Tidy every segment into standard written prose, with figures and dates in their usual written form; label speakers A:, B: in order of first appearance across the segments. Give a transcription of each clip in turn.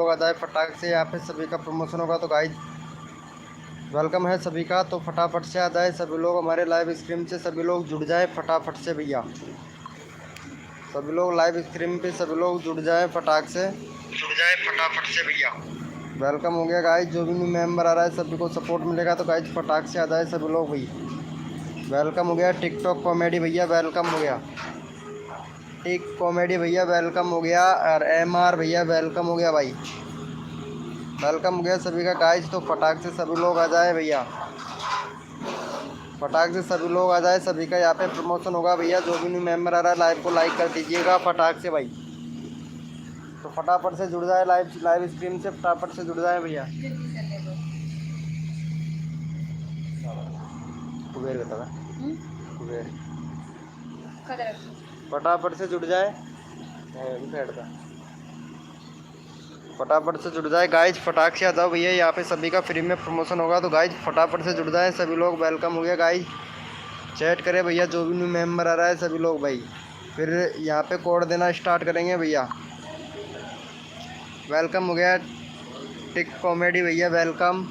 A: लोग आ जाए फटाक से, यहाँ पे सभी का प्रमोशन होगा। तो गाइज वेलकम है सभी का, तो फटाफट से आ जाए सभी लोग हमारे लाइव स्ट्रीम से, सभी लोग जुड़ जाए फटाफट से भैया। सभी लोग लाइव स्ट्रीम पे सभी लोग जुड़ जाए फटाक से, जुड़ जाए फटाफट से भैया। वेलकम हो गया गाइज, जो भी न्यू मेंबर आ रहा है सभी को सपोर्ट मिलेगा। तो गाइज फटाक से आ जाए सभी लोग भाई। वेलकम हो गया टिकटॉक कॉमेडी भैया, वेलकम हो गया टिक कॉमेडी भैया, वेलकम हो गया। और MR भैया वेलकम हो गया भाई, वेलकम हो गया सभी का गाइज। तो फटाक से सभी लोग आ जाए भैया, फटाक से सभी लोग आ जाए, सभी का यहाँ पे प्रमोशन होगा भैया। जो भी न्यू मेंबर आ रहा है लाइव को लाइक कर दीजिएगा फटाक से भाई। तो फटाफट से जुड़ जाए लाइव स्ट्रीम से, फटाफट से जुड़ जाए भैया। कुबेर बता कुबेर, फटाफट से जुड़ जाए, फटाफट से जुड़ जाए गाइज, फटाक से आ जाओ भैया। यहाँ पे सभी का फ्री में प्रमोशन होगा। तो गाइज फटाफट से जुड़ जाए सभी लोग, वेलकम हो गया गाइज। चैट करें भैया, जो भी न्यू मेंबर आ रहा है सभी लोग भाई, फिर यहाँ पे कोड देना स्टार्ट करेंगे भैया। वेलकम हो गया टिक कॉमेडी भैया, वेलकम,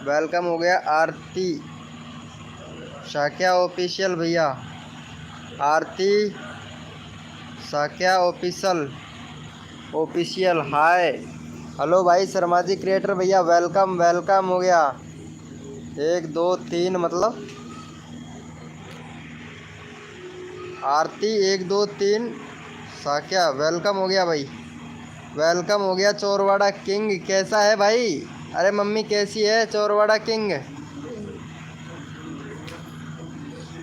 A: वेलकम हो गया आरती साक्या ऑफिशियल भैया, आरती साक्या ऑफिशियल हाय। हेलो भाई शर्मा जी क्रिएटर भैया, वेलकम, वेलकम हो गया। 1 2 3 मतलब आरती 1 2 3 साक्या, वेलकम हो गया भाई, वेलकम हो गया। चोरवाड़ा किंग कैसा है भाई? अरे मम्मी कैसी है Chorwada king?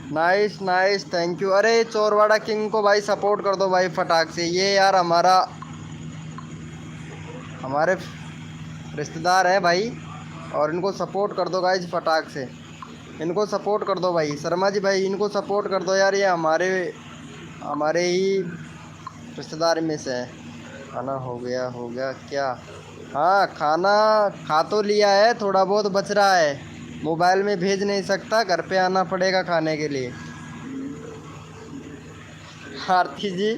A: Nice nice, thank you. अरे चोरवाड़ा किंग को भाई सपोर्ट कर दो भाई फटाक से, ये यार हमारे रिश्तेदार हैं भाई, और इनको सपोर्ट कर दो गाइज फटाक से, इनको सपोर्ट कर दो भाई। शर्मा जी भाई इनको सपोर्ट कर दो यार, ये हमारे ही रिश्तेदार में से है। खाना हो गया क्या? हाँ खाना खा तो लिया है, थोड़ा बहुत बच रहा है, मोबाइल में भेज नहीं सकता, घर पे आना पड़ेगा खाने के लिए। आरती जी,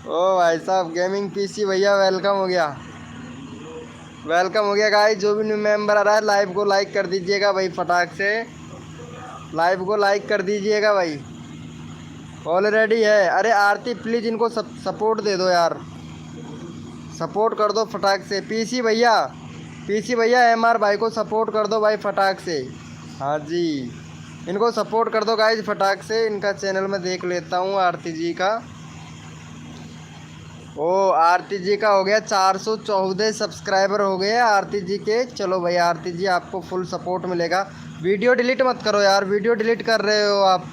A: ओ भाई साहब गेमिंग PC भैया, वेलकम हो गया, वेलकम हो गया गाइस। जो भी न्यू मेंबर आ रहा है लाइव को लाइक कर दीजिएगा भाई फटाक से, लाइव को लाइक कर दीजिएगा भाई। ऑलरेडी है। अरे आरती प्लीज़ इनको सपोर्ट दे दो यार, सपोर्ट कर दो फटाक से। PC भैया MR भाई को सपोर्ट कर दो भाई फटाक से। हाँ जी इनको सपोर्ट कर दो गाइज फटाक से। इनका चैनल में देख लेता हूँ आरती जी का। ओ आरती जी का हो गया 414 सब्सक्राइबर हो गए आरती जी के। चलो भाई आरती जी आपको फुल सपोर्ट मिलेगा। वीडियो डिलीट मत करो यार, वीडियो डिलीट कर रहे हो आप,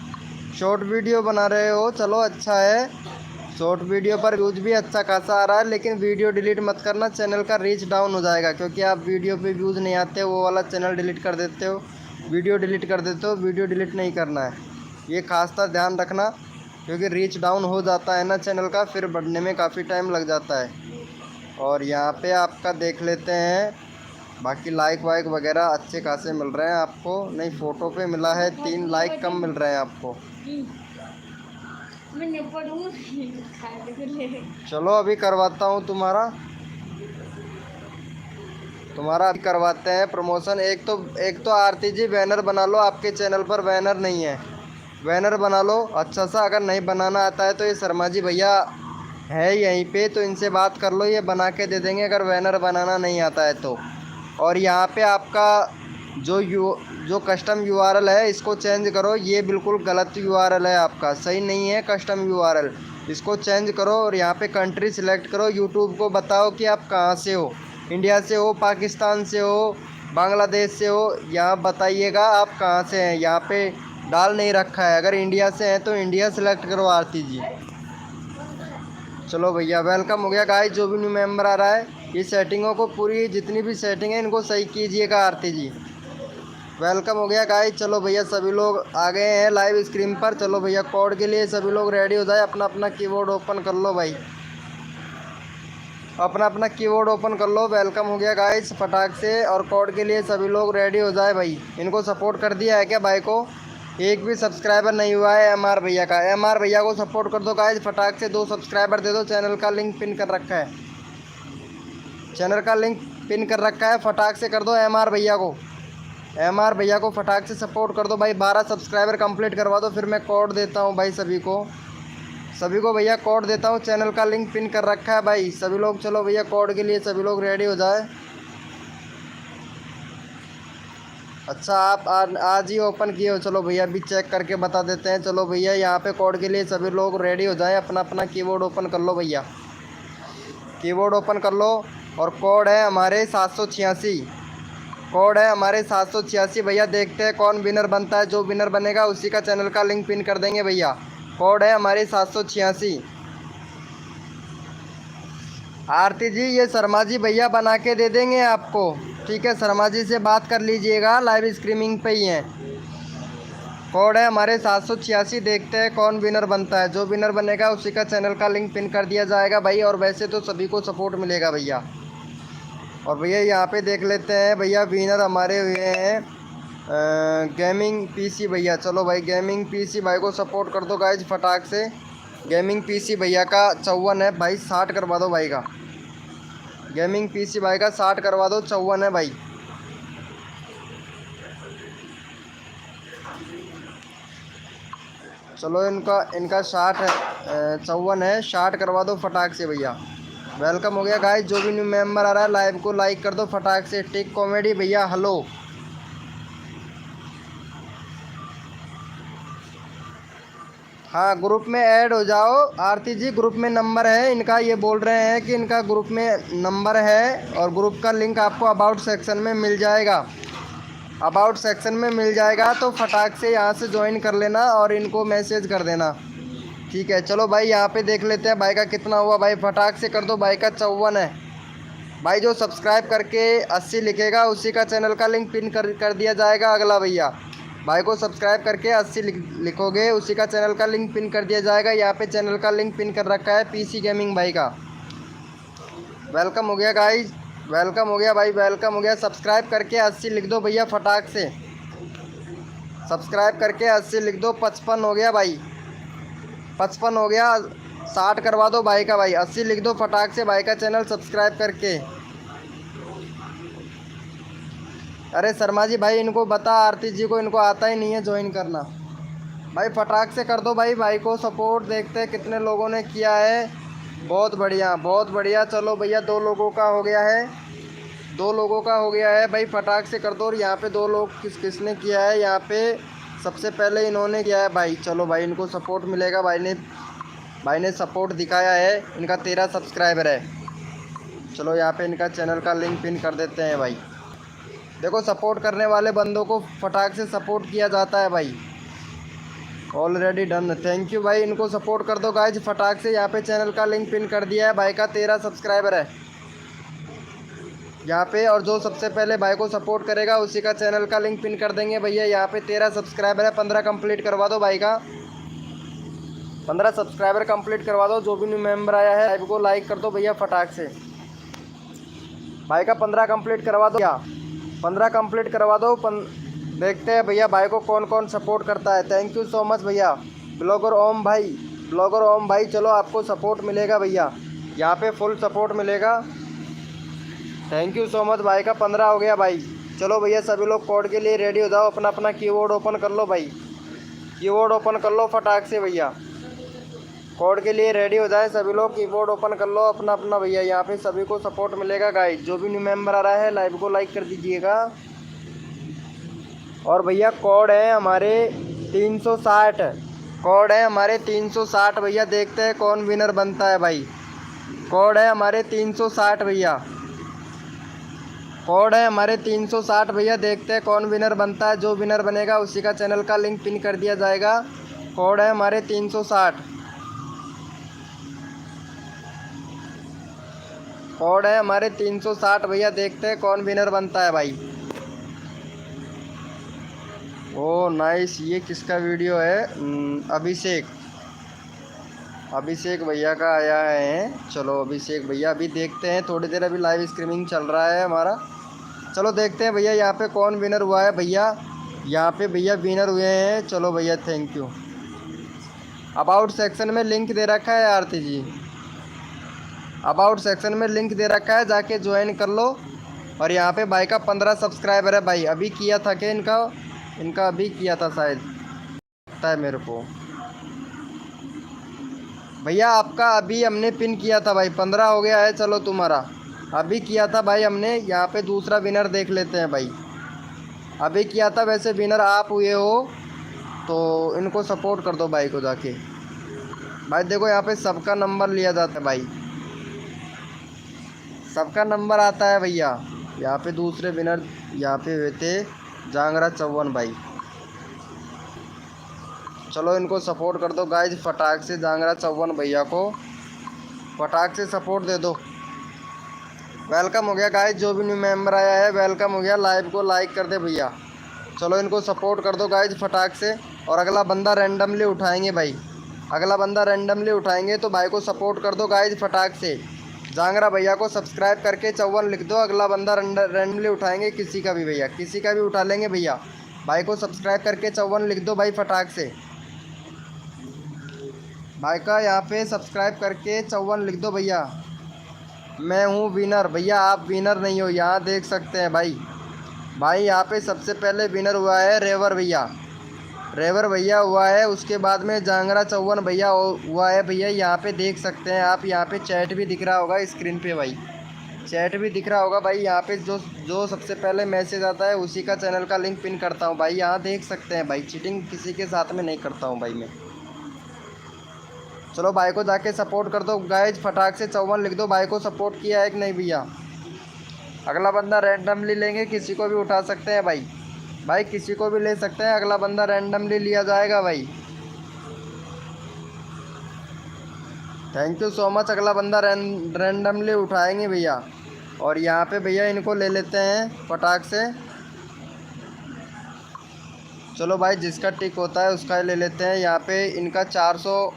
A: शॉर्ट वीडियो बना रहे हो, चलो अच्छा है, शॉर्ट वीडियो पर व्यूज भी अच्छा खासा आ रहा है, लेकिन वीडियो डिलीट मत करना, चैनल का रीच डाउन हो जाएगा, क्योंकि आप वीडियो पे व्यूज़ नहीं आते वो वाला चैनल डिलीट कर देते हो, वीडियो डिलीट कर देते हो। वीडियो डिलीट नहीं करना है, ये खासकर ध्यान रखना, क्योंकि रीच डाउन हो जाता है ना चैनल का, फिर बढ़ने में काफ़ी टाइम लग जाता है। और यहाँ पे आपका देख लेते हैं, बाकी लाइक वाइक वगैरह अच्छे खासे मिल रहे हैं आपको। नहीं फ़ोटो पे मिला है 3 लाइक कम मिल रहे हैं आपको। चलो अभी करवाता हूँ तुम्हारा अभी करवाते हैं प्रमोशन। एक तो आरती जी बैनर बना लो, आपके चैनल पर बैनर नहीं है, बैनर बना लो अच्छा सा। अगर नहीं बनाना आता है तो ये शर्मा जी भैया है यहीं पे, तो इनसे बात कर लो, ये बना के दे देंगे अगर बैनर बनाना नहीं आता है तो। और यहाँ पे आपका जो कस्टम URL है इसको चेंज करो, ये बिल्कुल गलत URL है आपका, सही नहीं है कस्टम URL, इसको चेंज करो। और यहाँ पे कंट्री सिलेक्ट करो, यूट्यूब को बताओ कि आप कहाँ से हो, इंडिया से हो, पाकिस्तान से हो, बांग्लादेश से हो, यहाँ बताइएगा आप कहाँ से हैं। यहाँ पे डाल नहीं रखा है, अगर इंडिया से हैं तो इंडिया सेलेक्ट करो आरती जी। चलो भैया वेलकम हो गया गाइस। जो भी न्यू मेंबर आ रहा है ये सेटिंगों को पूरी जितनी भी सेटिंग है इनको सही कीजिएगा आरती जी। वेलकम हो गया गाइस। चलो भैया सभी लोग आ गए हैं लाइव स्क्रीन पर। चलो भैया कोड के लिए सभी लोग रेडी हो जाए, अपना अपना कीबोर्ड ओपन कर लो भाई, अपना अपना कीबोर्ड ओपन कर लो। वेलकम हो गया गाइस फटाक से। और कोड के लिए सभी लोग रेडी हो जाए भाई। इनको सपोर्ट कर दिया है क्या भाई को? एक भी सब्सक्राइबर नहीं हुआ है MR भैया का, MR भैया को सपोर्ट कर दो गाइस फटाक से। 2 सब्सक्राइबर दे दो, चैनल का लिंक पिन कर रखा है। चैनल का लिंक पिन कर रखा है, फटाक से कर दो MR भैया को, MR भैया को फटाक से सपोर्ट कर दो भाई। 12 सब्सक्राइबर कंप्लीट करवा दो, फिर मैं कोड देता हूँ भाई सभी को भैया कोड देता हूँ। चैनल का लिंक पिन कर रखा है भाई, सभी लोग चलो भैया कोड के लिए सभी लोग रेडी हो जाए। अच्छा आप आज ही ओपन किए हो, चलो भैया अभी चेक करके बता देते हैं। चलो भैया यहाँ पे कोड के लिए सभी लोग रेडी हो जाएं, अपना अपना कीबोर्ड ओपन कर लो भैया, कीबोर्ड ओपन कर लो। और कोड है हमारे 786, कोड है हमारे 786 भैया। देखते हैं कौन विनर बनता है, जो विनर बनेगा उसी का चैनल का लिंक पिन कर देंगे भैया। कोड है हमारे 786। आरती जी ये शर्मा जी भैया बना के दे देंगे आपको, ठीक है, शर्मा जी से बात कर लीजिएगा, लाइव स्ट्रीमिंग पे ही हैं। कोड है हमारे 786। देखते हैं कौन विनर बनता है, जो विनर बनेगा उसी का चैनल का लिंक पिन कर दिया जाएगा भाई। और वैसे तो सभी को सपोर्ट मिलेगा भैया। और भैया यहाँ पे देख लेते हैं भैया, विनर हमारे हुए हैं गेमिंग पीसी भैया। चलो भाई गेमिंग पीसी भाई को सपोर्ट कर दो गाइज फटाक से। गेमिंग पीसी भैया का 54 है भाई, 60 करवा दो भाई का। गेमिंग पीसी भाई का 60 करवा दो, 54 है भाई। चलो इनका 60 है, 54 है, 60 करवा दो फटाक से भैया। वेलकम हो गया गाइस। जो भी न्यू मेंबर आ रहा है लाइव को लाइक कर दो फटाक से। टिक कॉमेडी भैया हेलो। हाँ ग्रुप में ऐड हो जाओ आरती जी, ग्रुप में नंबर है इनका, ये बोल रहे हैं कि इनका ग्रुप में नंबर है और ग्रुप का लिंक आपको अबाउट सेक्शन में मिल जाएगा, अबाउट सेक्शन में मिल जाएगा। तो फटाक से यहाँ से ज्वाइन कर लेना और इनको मैसेज कर देना, ठीक है। चलो भाई यहाँ पे देख लेते हैं भाई का कितना हुआ भाई, फटाक से कर दो। भाई का 54 है भाई। जो सब्सक्राइब करके 80 लिखेगा उसी का चैनल का लिंक पिन कर दिया जाएगा। अगला भैया भाई को सब्सक्राइब करके 80 लिखोगे उसी का चैनल का लिंक पिन कर दिया जाएगा। यहाँ पे चैनल का लिंक पिन कर रखा है पीसी गेमिंग भाई का। वेलकम हो गया गाइज, वेलकम हो गया भाई, वेलकम हो गया। सब्सक्राइब करके 80 लिख दो भैया फटाक से, सब्सक्राइब करके 80 लिख दो। 55 हो गया भाई, 55 हो गया, 60 करवा दो भाई का भाई। 80 लिख दो फटाक से भाई का चैनल सब्सक्राइब करके। अरे शर्मा जी भाई इनको बता आरती जी को, इनको आता ही नहीं है ज्वाइन करना भाई। फटाक से कर दो भाई, भाई को सपोर्ट। देखते हैं कितने लोगों ने किया है। बहुत बढ़िया बहुत बढ़िया। चलो भैया 2 लोगों का हो गया है, 2 लोगों का हो गया है भाई, फटाक से कर दो। और यहाँ पे 2 लोग किसने किया है, यहाँ पे सबसे पहले इन्होंने किया है भाई। चलो भाई इनको सपोर्ट मिलेगा, भाई ने सपोर्ट दिखाया है। इनका 13 सब्सक्राइबर है। चलो यहाँ पे इनका चैनल का लिंक पिन कर देते हैं भाई। देखो सपोर्ट करने वाले बंदों को फटाक से सपोर्ट किया जाता है भाई। ऑलरेडी डन, थैंक यू भाई। इनको सपोर्ट कर दो गाइज फटाक से। यहाँ पे चैनल का लिंक पिन कर दिया है, भाई का 13 सब्सक्राइबर है यहाँ पे। और जो सबसे पहले भाई को सपोर्ट करेगा उसी का चैनल का लिंक पिन कर देंगे भैया। यहाँ पे 13 सब्सक्राइबर है, 15 कंप्लीट करवा दो भाई का, 15 सब्सक्राइबर कंप्लीट करवा दो। जो भी न्यू मेंबर आया है लाइव को लाइक कर दो भैया फटाक से। भाई का 15 कंप्लीट करवा दो, 15 कंप्लीट करवा दो। देखते हैं भैया भाई को कौन कौन सपोर्ट करता है। थैंक यू सो मच भैया। ब्लॉगर ओम भाई, ब्लॉगर ओम भाई, चलो आपको सपोर्ट मिलेगा भैया, यहाँ पे फुल सपोर्ट मिलेगा। Thank you so much. भाई का 15 हो गया भाई। चलो भैया सभी लोग कोड के लिए रेडी हो जाओ, अपना अपना कीबोर्ड ओपन कर लो भाई, कीबोर्ड ओपन कर लो फटाक से भैया। कोड के लिए रेडी हो जाए सभी लोग, कीबोर्ड ओपन कर लो अपना अपना भैया। यहाँ पे सभी को सपोर्ट मिलेगा गाइस। जो भी न्यू मेंबर आ रहा है लाइव को लाइक कर दीजिएगा। और भैया कोड है हमारे 360, कोड है हमारे 360 भैया। देखते हैं कौन विनर बनता है भाई। कोड है हमारे 360 भैया, कोड है हमारे 360 भैया। देखते हैं कौन विनर बनता है, जो विनर बनेगा उसी का चैनल का लिंक पिन कर दिया जाएगा। कोड है हमारे 360, कोड है हमारे 360 भैया। देखते हैं कौन विनर बनता है भाई। ओ नाइस, ये किसका वीडियो है? अभिषेक भैया का आया है। चलो अभिषेक भैया अभी देखते हैं, थोड़ी देर अभी लाइव स्ट्रीमिंग चल रहा है हमारा। चलो देखते हैं भैया यहाँ पे कौन विनर हुआ है भैया। यहाँ पे भैया विनर हुए हैं। चलो भैया थैंक यू। अबाउट सेक्शन में लिंक दे रखा है आरती जी, अबाउट सेक्शन में लिंक दे रखा है, जाके ज्वाइन कर लो। और यहाँ पे भाई का 15 सब्सक्राइबर है भाई। अभी किया था क्या इनका अभी किया था शायद, लगता है मेरे को। भैया आपका अभी हमने पिन किया था भाई, 15 हो गया है। चलो तुम्हारा अभी किया था भाई हमने। यहाँ पे दूसरा विनर देख लेते हैं भाई। अभी किया था, वैसे विनर आप हुए हो तो इनको सपोर्ट कर दो भाई को जाके। भाई देखो यहाँ पे सबका नंबर लिया जाता है भाई, सबका नंबर आता है भैया। यहाँ पे दूसरे विनर यहाँ पे हुए थे जांगरा चौवन भाई। चलो इनको सपोर्ट कर दो गाइज फटाक से, जांगरा चौवन भैया को फटाक से सपोर्ट दे दो। वेलकम हो गया गाइज, जो भी न्यू मेंबर आया है वेलकम हो गया। लाइव को लाइक कर दे भैया। चलो इनको सपोर्ट कर दो गाइज फटाक से। और अगला बंदा रैंडमली उठाएंगे भाई, अगला बंदा रैंडमली उठाएंगे तो भाई को सपोर्ट कर दो गाइज फटाक से। जांगरा भैया को सब्सक्राइब करके 54 लिख दो। अगला बंदा रैंडमली उठाएंगे, किसी का भी भैया, किसी का भी उठा लेंगे भैया। भाई को सब्सक्राइब करके 54 लिख दो भाई फटाक से। भाई का यहाँ पे सब्सक्राइब करके 54 लिख दो भैया। मैं हूँ विनर भैया, आप विनर नहीं हो, यहाँ देख सकते हैं भाई। भाई यहाँ पे सबसे पहले विनर हुआ है रेवर भैया, रेवर भैया हुआ है। उसके बाद में जांगरा चौवन भैया हुआ है भैया। यहाँ पे देख सकते हैं आप, यहाँ पे चैट भी दिख रहा होगा स्क्रीन पे भाई, चैट भी दिख रहा होगा भाई। यहाँ पे जो सबसे पहले मैसेज आता है उसी का चैनल का लिंक पिन करता हूँ भाई। यहाँ देख सकते हैं भाई, चीटिंग किसी के साथ में नहीं करता हूँ भाई मैं। चलो भाई को जाके सपोर्ट कर दो गाइज फटाक से, 54 लिख दो। भाई को सपोर्ट किया है कि नहीं भैया। अगला बंदा रैंडमली लेंगे, किसी को भी उठा सकते हैं भाई, भाई किसी को भी ले सकते हैं। अगला बंदा रैंडमली लिया जाएगा भाई। Thank you so much. अगला बंदा रैंडमली उठाएंगे भैया। और यहाँ पे भैया इनको ले लेते हैं फटाक से। चलो भाई जिसका टिक होता है उसका ही ले लेते हैं। यहाँ पे इनका 400।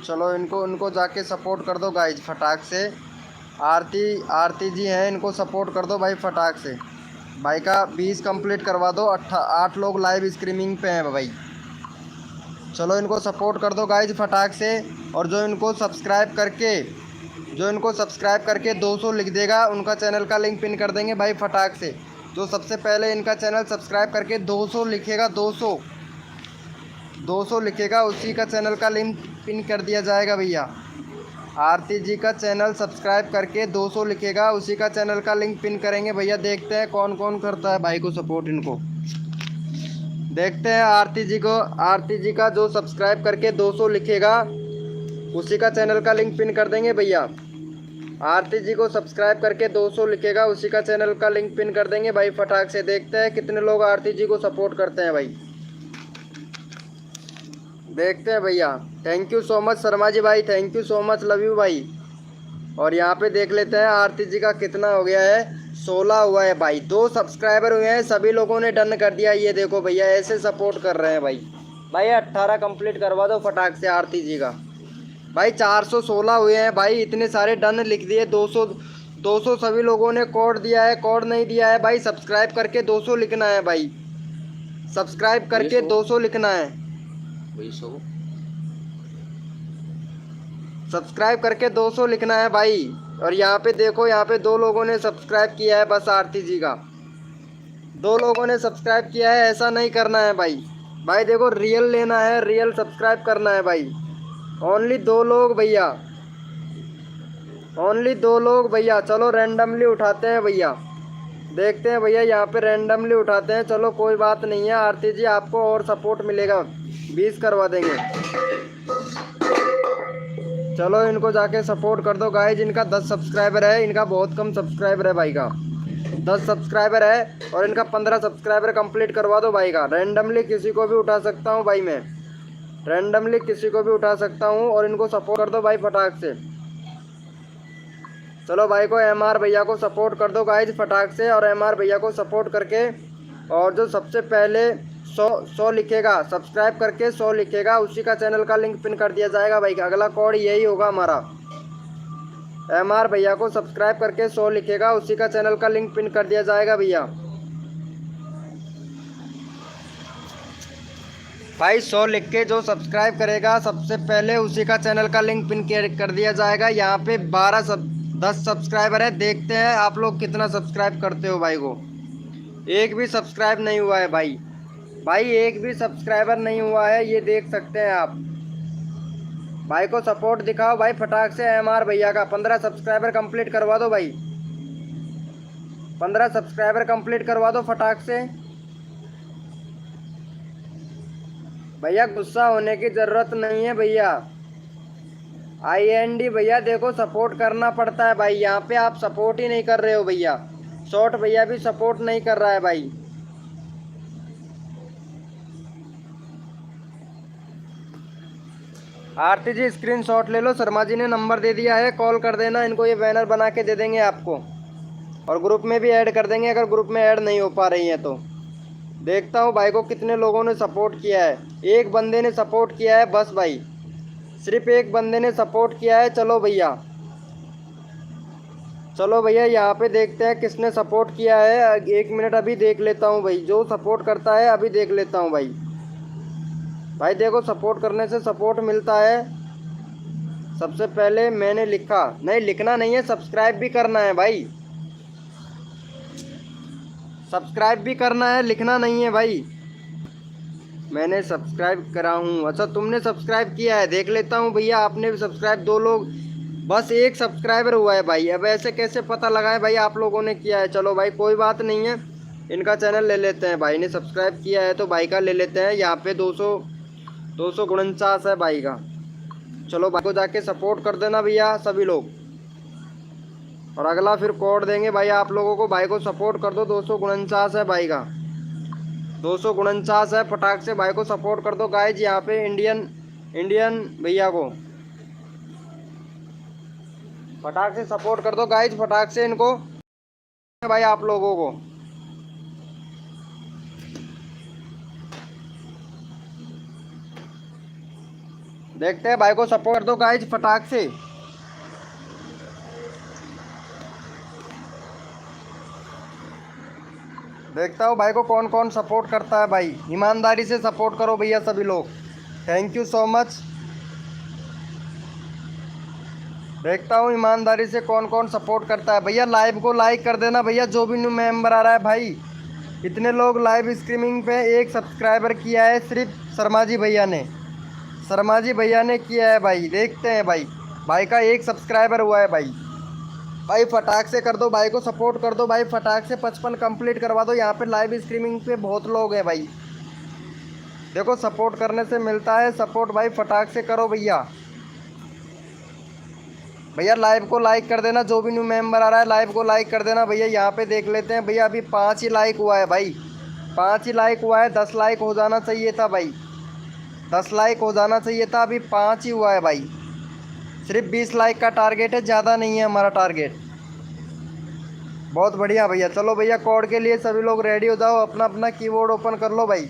A: चलो इनको जाके सपोर्ट कर दो गाइज फटाक से। आरती जी हैं, इनको सपोर्ट कर दो भाई फटाक से। भाई का 20 कंप्लीट करवा दो। 8 लोग लाइव स्ट्रीमिंग पे हैं भाई। चलो इनको सपोर्ट कर दो गाइज फटाक से। और जो इनको सब्सक्राइब करके 200 लिख देगा, उनका चैनल का लिंक पिन कर देंगे भाई फटाक से। जो सबसे पहले इनका चैनल सब्सक्राइब करके 200 लिखेगा, 200 लिखेगा, उसी का चैनल का लिंक पिन कर दिया जाएगा भैया। आरती जी का चैनल सब्सक्राइब करके 200 लिखेगा, उसी का चैनल का लिंक पिन करेंगे भैया। देखते हैं कौन कौन करता है भाई को सपोर्ट, इनको देखते हैं। आरती जी का जो सब्सक्राइब करके 200 लिखेगा, उसी का चैनल का लिंक पिन कर देंगे भैया। आरती जी को सब्सक्राइब करके 200 लिखेगा, उसी का चैनल का लिंक पिन कर देंगे भाई फटाक से। देखते हैं कितने लोग आरती जी को सपोर्ट करते हैं भाई, देखते हैं भैया। Thank you so much Sharma ji भाई, thank you so much, love you भाई। और यहाँ पे देख लेते हैं आरती जी का कितना हो गया है। 16 हुआ है भाई। 2 सब्सक्राइबर हुए हैं, सभी लोगों ने डन कर दिया। ये देखो भैया ऐसे सपोर्ट कर रहे हैं भाई। 18 कंप्लीट करवा दो फटाक से आरती जी का भाई। 416 हुए हैं भाई, इतने सारे डन लिख दिए। 200 सभी लोगों ने कोड दिया है, कोड नहीं दिया है भाई। सब्सक्राइब करके 200 लिखना है भाई, सब्सक्राइब करके 200 लिखना है। सब्सक्राइब करके 200 लिखना है भाई। और यहाँ पे देखो, यहाँ पे 2 लोगों ने सब्सक्राइब किया है बस आरती जी का। 2 लोगों ने सब्सक्राइब किया है, ऐसा नहीं करना है भाई। भाई देखो रियल लेना है, रियल सब्सक्राइब करना है भाई। ओनली 2 लोग भैया, ओनली 2 लोग भैया। चलो रैंडमली उठाते हैं भैया, देखते हैं भैया। यहाँ पे रैंडमली उठाते हैं। चलो कोई बात नहीं है आरती जी, आपको और सपोर्ट मिलेगा, 20 करवा देंगे। चलो इनको जाके सपोर्ट कर दो गाइज। इनका 10 सब्सक्राइबर है, इनका बहुत कम सब्सक्राइबर है भाई का, 10 सब्सक्राइबर है। और इनका 15 सब्सक्राइबर कंप्लीट करवा दो भाई का। रैंडमली किसी को भी उठा सकता हूँ भाई, मैं रैंडमली किसी को भी उठा सकता हूँ। और इनको सपोर्ट कर दो भाई फटाक से। चलो भाई को MR भैया को सपोर्ट कर दो गाइज फटाक से। और MR भैया को सपोर्ट करके, और जो सबसे पहले 100 लिखेगा, सब्सक्राइब करके 100 लिखेगा, उसी का चैनल का लिंक पिन कर दिया जाएगा भाई। अगला कोड यही होगा हमारा। MR भैया को सब्सक्राइब करके 100 लिखेगा, उसी का चैनल का लिंक पिन कर दिया जाएगा भैया। भाई 100 लिख के जो सब्सक्राइब करेगा सबसे पहले उसी का चैनल का लिंक पिन कर दिया जाएगा। यहाँ पे 10 सब्सक्राइबर है, देखते हैं आप लोग कितना सब्सक्राइब करते हो। भाई को एक भी सब्सक्राइब नहीं हुआ है भाई, भाई एक भी सब्सक्राइबर नहीं हुआ है, ये देख सकते हैं आप। भाई को सपोर्ट दिखाओ भाई फटाक से। MR भैया का 15 सब्सक्राइबर कंप्लीट करवा दो भाई, 15 सब्सक्राइबर कंप्लीट करवा दो फटाक से। भैया गुस्सा होने की ज़रूरत नहीं है भैया। IND भैया देखो सपोर्ट करना पड़ता है भाई, यहाँ पे आप सपोर्ट ही नहीं कर रहे हो भैया। शॉर्ट भैया भी सपोर्ट नहीं कर रहा है भाई। आरती जी स्क्रीनशॉट ले लो, शर्मा जी ने नंबर दे दिया है, कॉल कर देना इनको, ये बैनर बना के दे देंगे आपको और ग्रुप में भी ऐड कर देंगे अगर ग्रुप में ऐड नहीं हो पा रही है तो। देखता हूँ भाई को कितने लोगों ने सपोर्ट किया है। एक बंदे ने सपोर्ट किया है बस भाई, सिर्फ एक बंदे ने सपोर्ट किया है। चलो भैया, चलो भैया यहाँ पे देखते हैं किसने सपोर्ट किया है। 1 मिनट अभी देख लेता हूँ भाई, जो सपोर्ट करता है अभी देख लेता हूँ भाई। भाई देखो सपोर्ट करने से सपोर्ट मिलता है। सबसे पहले मैंने लिखा, नहीं लिखना नहीं है, सब्सक्राइब भी करना है भाई, सब्सक्राइब भी करना है, लिखना नहीं है भाई। मैंने सब्सक्राइब करा हूँ, अच्छा तुमने सब्सक्राइब किया है, देख लेता हूँ भैया। आपने भी सब्सक्राइब, 2 लोग, बस 1 सब्सक्राइबर हुआ है भाई। अब ऐसे कैसे पता लगाए भाई आप लोगों ने किया है। चलो भाई कोई बात नहीं है, इनका चैनल ले लेते हैं। भाई ने सब्सक्राइब किया है तो भाई का ले लेते हैं। यहाँ पे 249 है भाई का। चलो भाई को जाके सपोर्ट कर देना भैया सभी लोग, और अगला फिर कोड देंगे भाई आप लोगों को। भाई को सपोर्ट कर दो, 249 है भाई का, 249 है। फटाक से भाई को सपोर्ट कर दो गाइज। यहाँ पे इंडियन भैया को फटाक से सपोर्ट कर दो गाइज, फटाक से इनको भाई आप लोगों को। देखते हैं भाई को सपोर्ट कर दो गाइज फटाक से। देखता हूँ भाई को कौन कौन सपोर्ट करता है भाई। ईमानदारी से सपोर्ट करो भैया सभी लोग, थैंक यू सो मच। देखता हूँ ईमानदारी से कौन कौन सपोर्ट करता है भैया। लाइव को लाइक कर देना भैया, जो भी न्यू मेंबर आ रहा है भाई। इतने लोग लाइव स्ट्रीमिंग पे 1 सब्सक्राइबर किया है सिर्फ शर्मा जी भैया ने, शर्मा जी भैया ने किया है भाई। देखते हैं भाई, भाई का 1 सब्सक्राइबर हुआ है भाई। भाई फटाक से कर दो, भाई को सपोर्ट कर दो भाई, फटाक से 55 कंप्लीट करवा दो। यहाँ पे लाइव स्ट्रीमिंग पे बहुत लोग हैं भाई। देखो सपोर्ट करने से मिलता है सपोर्ट भाई, फटाक से करो भैया। भैया लाइव को लाइक कर देना, जो भी न्यू मेंबर आ रहा है लाइव को लाइक कर देना भैया। यहाँ पे देख लेते हैं भैया, अभी 5 ही लाइक हुआ है भाई, 5 ही लाइक हुआ है। 10 लाइक हो जाना चाहिए था भाई, 10 लाइक हो जाना चाहिए था, अभी 5 ही हुआ है भाई। सिर्फ 20 लाइक का टारगेट है, ज़्यादा नहीं है हमारा टारगेट। बहुत बढ़िया भैया। चलो भैया कोड के लिए सभी लोग रेडी हो जाओ, अपना अपना कीबोर्ड ओपन कर लो भाई।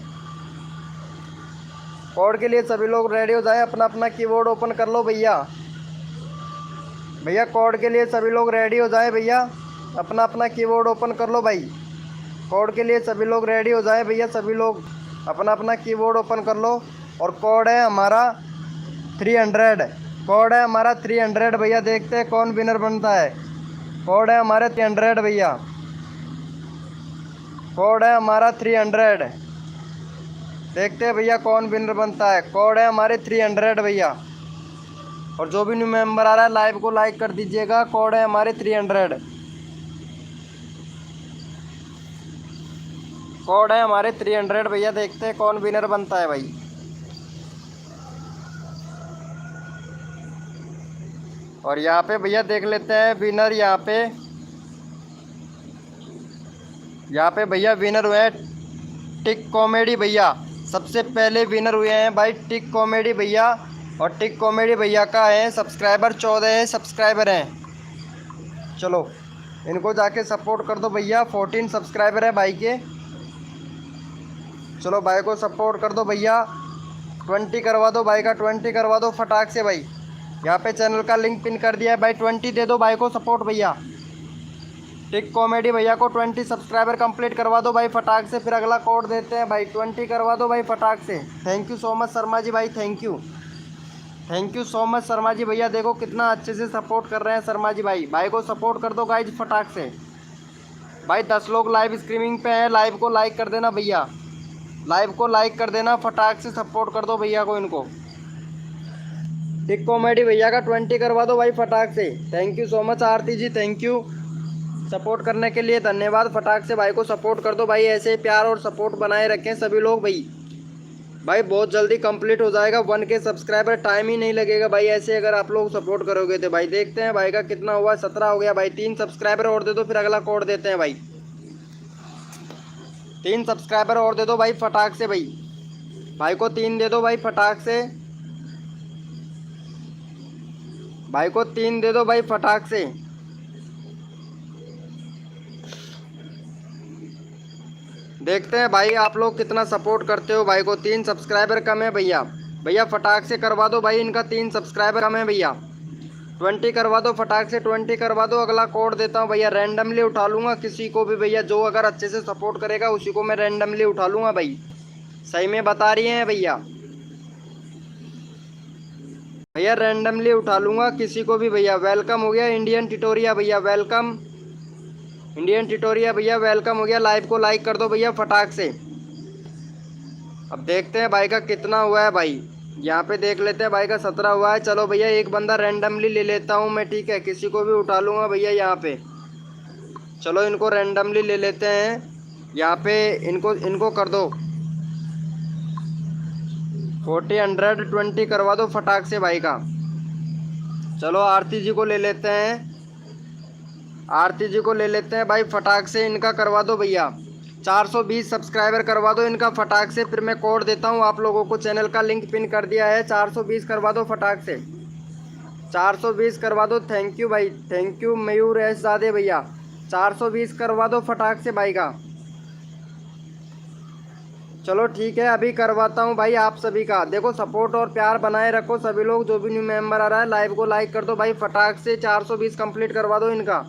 A: कोड के लिए सभी लोग रेडी हो जाए, अपना अपना कीबोर्ड ओपन कर लो भैया। भैया कोड के लिए सभी लोग रेडी हो जाए भैया, अपना अपना कीबोर्ड ओपन कर लो भाई। कोड के लिए सभी लोग रेडी हो जाए भैया, सभी लोग अपना अपना कीबोर्ड ओपन कर लो। और कोड है हमारा 300, कोड है हमारा 300 भैया। देखते हैं कौन विनर बनता है। कोड है हमारे 300 भैया, कोड है हमारा 300। देखते हैं भैया कौन विनर बनता है। कोड है हमारे 300 भैया। और जो भी न्यू मेंबर आ रहा है लाइव को लाइक कर दीजिएगा। कोड है हमारे 300, कोड है हमारे 300 भैया। देखते हैं कौन विनर बनता है भाई। और यहाँ पे भैया देख लेते हैं विनर। यहाँ पे भैया विनर हुए हैं टिक कॉमेडी भैया। सबसे पहले विनर हुए हैं भाई टिक कॉमेडी भैया। और टिक कॉमेडी भैया का है सब्सक्राइबर 14 सब्सक्राइबर हैं। चलो इनको जाके सपोर्ट कर दो भैया, 14 सब्सक्राइबर है भाई के। चलो भाई को सपोर्ट कर दो भैया, 20 करवा दो भाई का, 20 करवा दो फटाक से भाई। यहाँ पे चैनल का लिंक पिन कर दिया है भाई, 20 दे दो भाई को सपोर्ट भैया। टिक कॉमेडी भैया को 20 सब्सक्राइबर कंप्लीट करवा दो भाई फटाक से, फिर अगला कोड देते हैं भाई। 20 करवा दो भाई फटाक से। Thank you so much Sharma ji भाई, thank you so much Sharma ji भैया। देखो कितना अच्छे से सपोर्ट कर रहे हैं शर्मा जी भाई। भाई को सपोर्ट कर दो गाइज फटाक से भाई। 10 लोग लाइव स्ट्रीमिंग पे हैं, लाइव को लाइक कर देना भैया, लाइव को लाइक कर देना, फटाक से सपोर्ट कर दो भैया को इनको। टिक कॉमेडी भैया का 20 करवा दो भाई फटाक से। Thank you so much Aarti ji, thank you support करने के लिए, धन्यवाद। फटाक से भाई को सपोर्ट कर दो भाई, ऐसे प्यार और सपोर्ट बनाए रखें सभी लोग भाई। भाई बहुत जल्दी कंप्लीट हो जाएगा 1K सब्सक्राइबर, टाइम ही नहीं लगेगा भाई ऐसे अगर आप लोग सपोर्ट करोगे तो भाई। देखते हैं भाई का कितना हुआ, 17 हो गया भाई। 3 सब्सक्राइबर और दे दो, फिर अगला कोड देते हैं भाई। 3 सब्सक्राइबर और दे दो भाई फटाक से भाई। भाई को 3 दे दो भाई फटाक से, भाई को 3 दे दो भाई फटाक से। देखते हैं भाई आप लोग कितना सपोर्ट करते हो। भाई को 3 सब्सक्राइबर कम है भैया, भैया फटाक से करवा दो भाई इनका 3 सब्सक्राइबर कम है भैया। 20 करवा दो फटाक से, 20 करवा दो। अगला कोड देता हूँ भैया, रैंडमली उठा लूँगा किसी को भी भैया, जो अगर अच्छे से सपोर्ट करेगा उसी को मैं रैंडमली उठा लूँगा भाई। सही में बता रही हैं भैया, भैया रैंडमली उठा लूँगा किसी को भी भैया। वेलकम हो गया इंडियन टिटोरिया भैया, वेलकम इंडियन टिटोरिया भैया, वेलकम हो गया। लाइव को लाइक कर दो भैया फटाक से। अब देखते हैं भाई का कितना हुआ है भाई, यहाँ पे देख लेते हैं भाई का 17 हुआ है। चलो भैया एक बंदा रैंडमली ले लेता हूँ मैं, ठीक है, किसी को भी उठा लूँगा भैया यहाँ पे। चलो इनको रैंडमली ले लेते हैं यहाँ पे, इनको कर दो 40 करवा दो फटाक से भाई का। चलो आरती जी को ले लेते हैं, आरती जी को ले लेते हैं भाई फटाक से। इनका करवा दो भैया 420 सब्सक्राइबर करवा दो इनका फटाक से, फिर मैं कोड देता हूँ आप लोगों को। चैनल का लिंक पिन कर दिया है। 420 करवा दो फटाक से, 420 करवा दो। थैंक यू भाई, थैंक यू मयूर एहसादे भैया। 420 करवा दो फटाक से भाई का। चलो ठीक है अभी करवाता हूँ भाई आप सभी का। देखो सपोर्ट और प्यार बनाए रखो सभी लोग, जो भी न्यू मेंबर आ रहा है लाइव को लाइक कर दो भाई फटाक से। 420 कंप्लीट करवा दो इनका।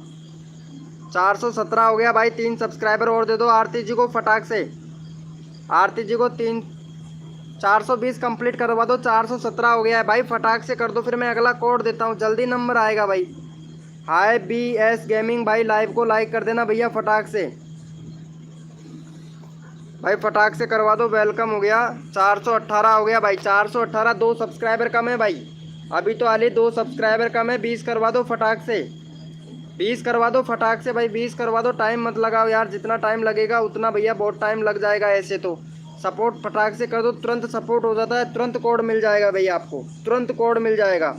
A: 417 हो गया भाई। 3 सब्सक्राइबर और दे दो आरती जी को फटाक से, आरती जी को 420 कंप्लीट करवा दो। 417 हो गया है भाई, फटाक से कर दो, फिर मैं अगला कोड देता हूँ, जल्दी नंबर आएगा भाई। हाय BS गेमिंग भाई, लाइव को लाइक कर देना भैया फटाक से भाई, फटाक से करवा दो। वेलकम हो गया। 418 हो गया भाई, 418। 2 सब्सक्राइबर कम है भाई, अभी तो हाल ही 2 सब्सक्राइबर कम है। 20 करवा दो फटाक से, 20 करवा दो फटाक से भाई, 20 करवा दो। टाइम मत लगाओ यार, जितना टाइम लगेगा उतना भैया बहुत टाइम लग जाएगा ऐसे तो। सपोर्ट फटाक से कर दो, तुरंत सपोर्ट हो जाता है, तुरंत कोड मिल जाएगा भैया आपको, तुरंत कोड मिल जाएगा।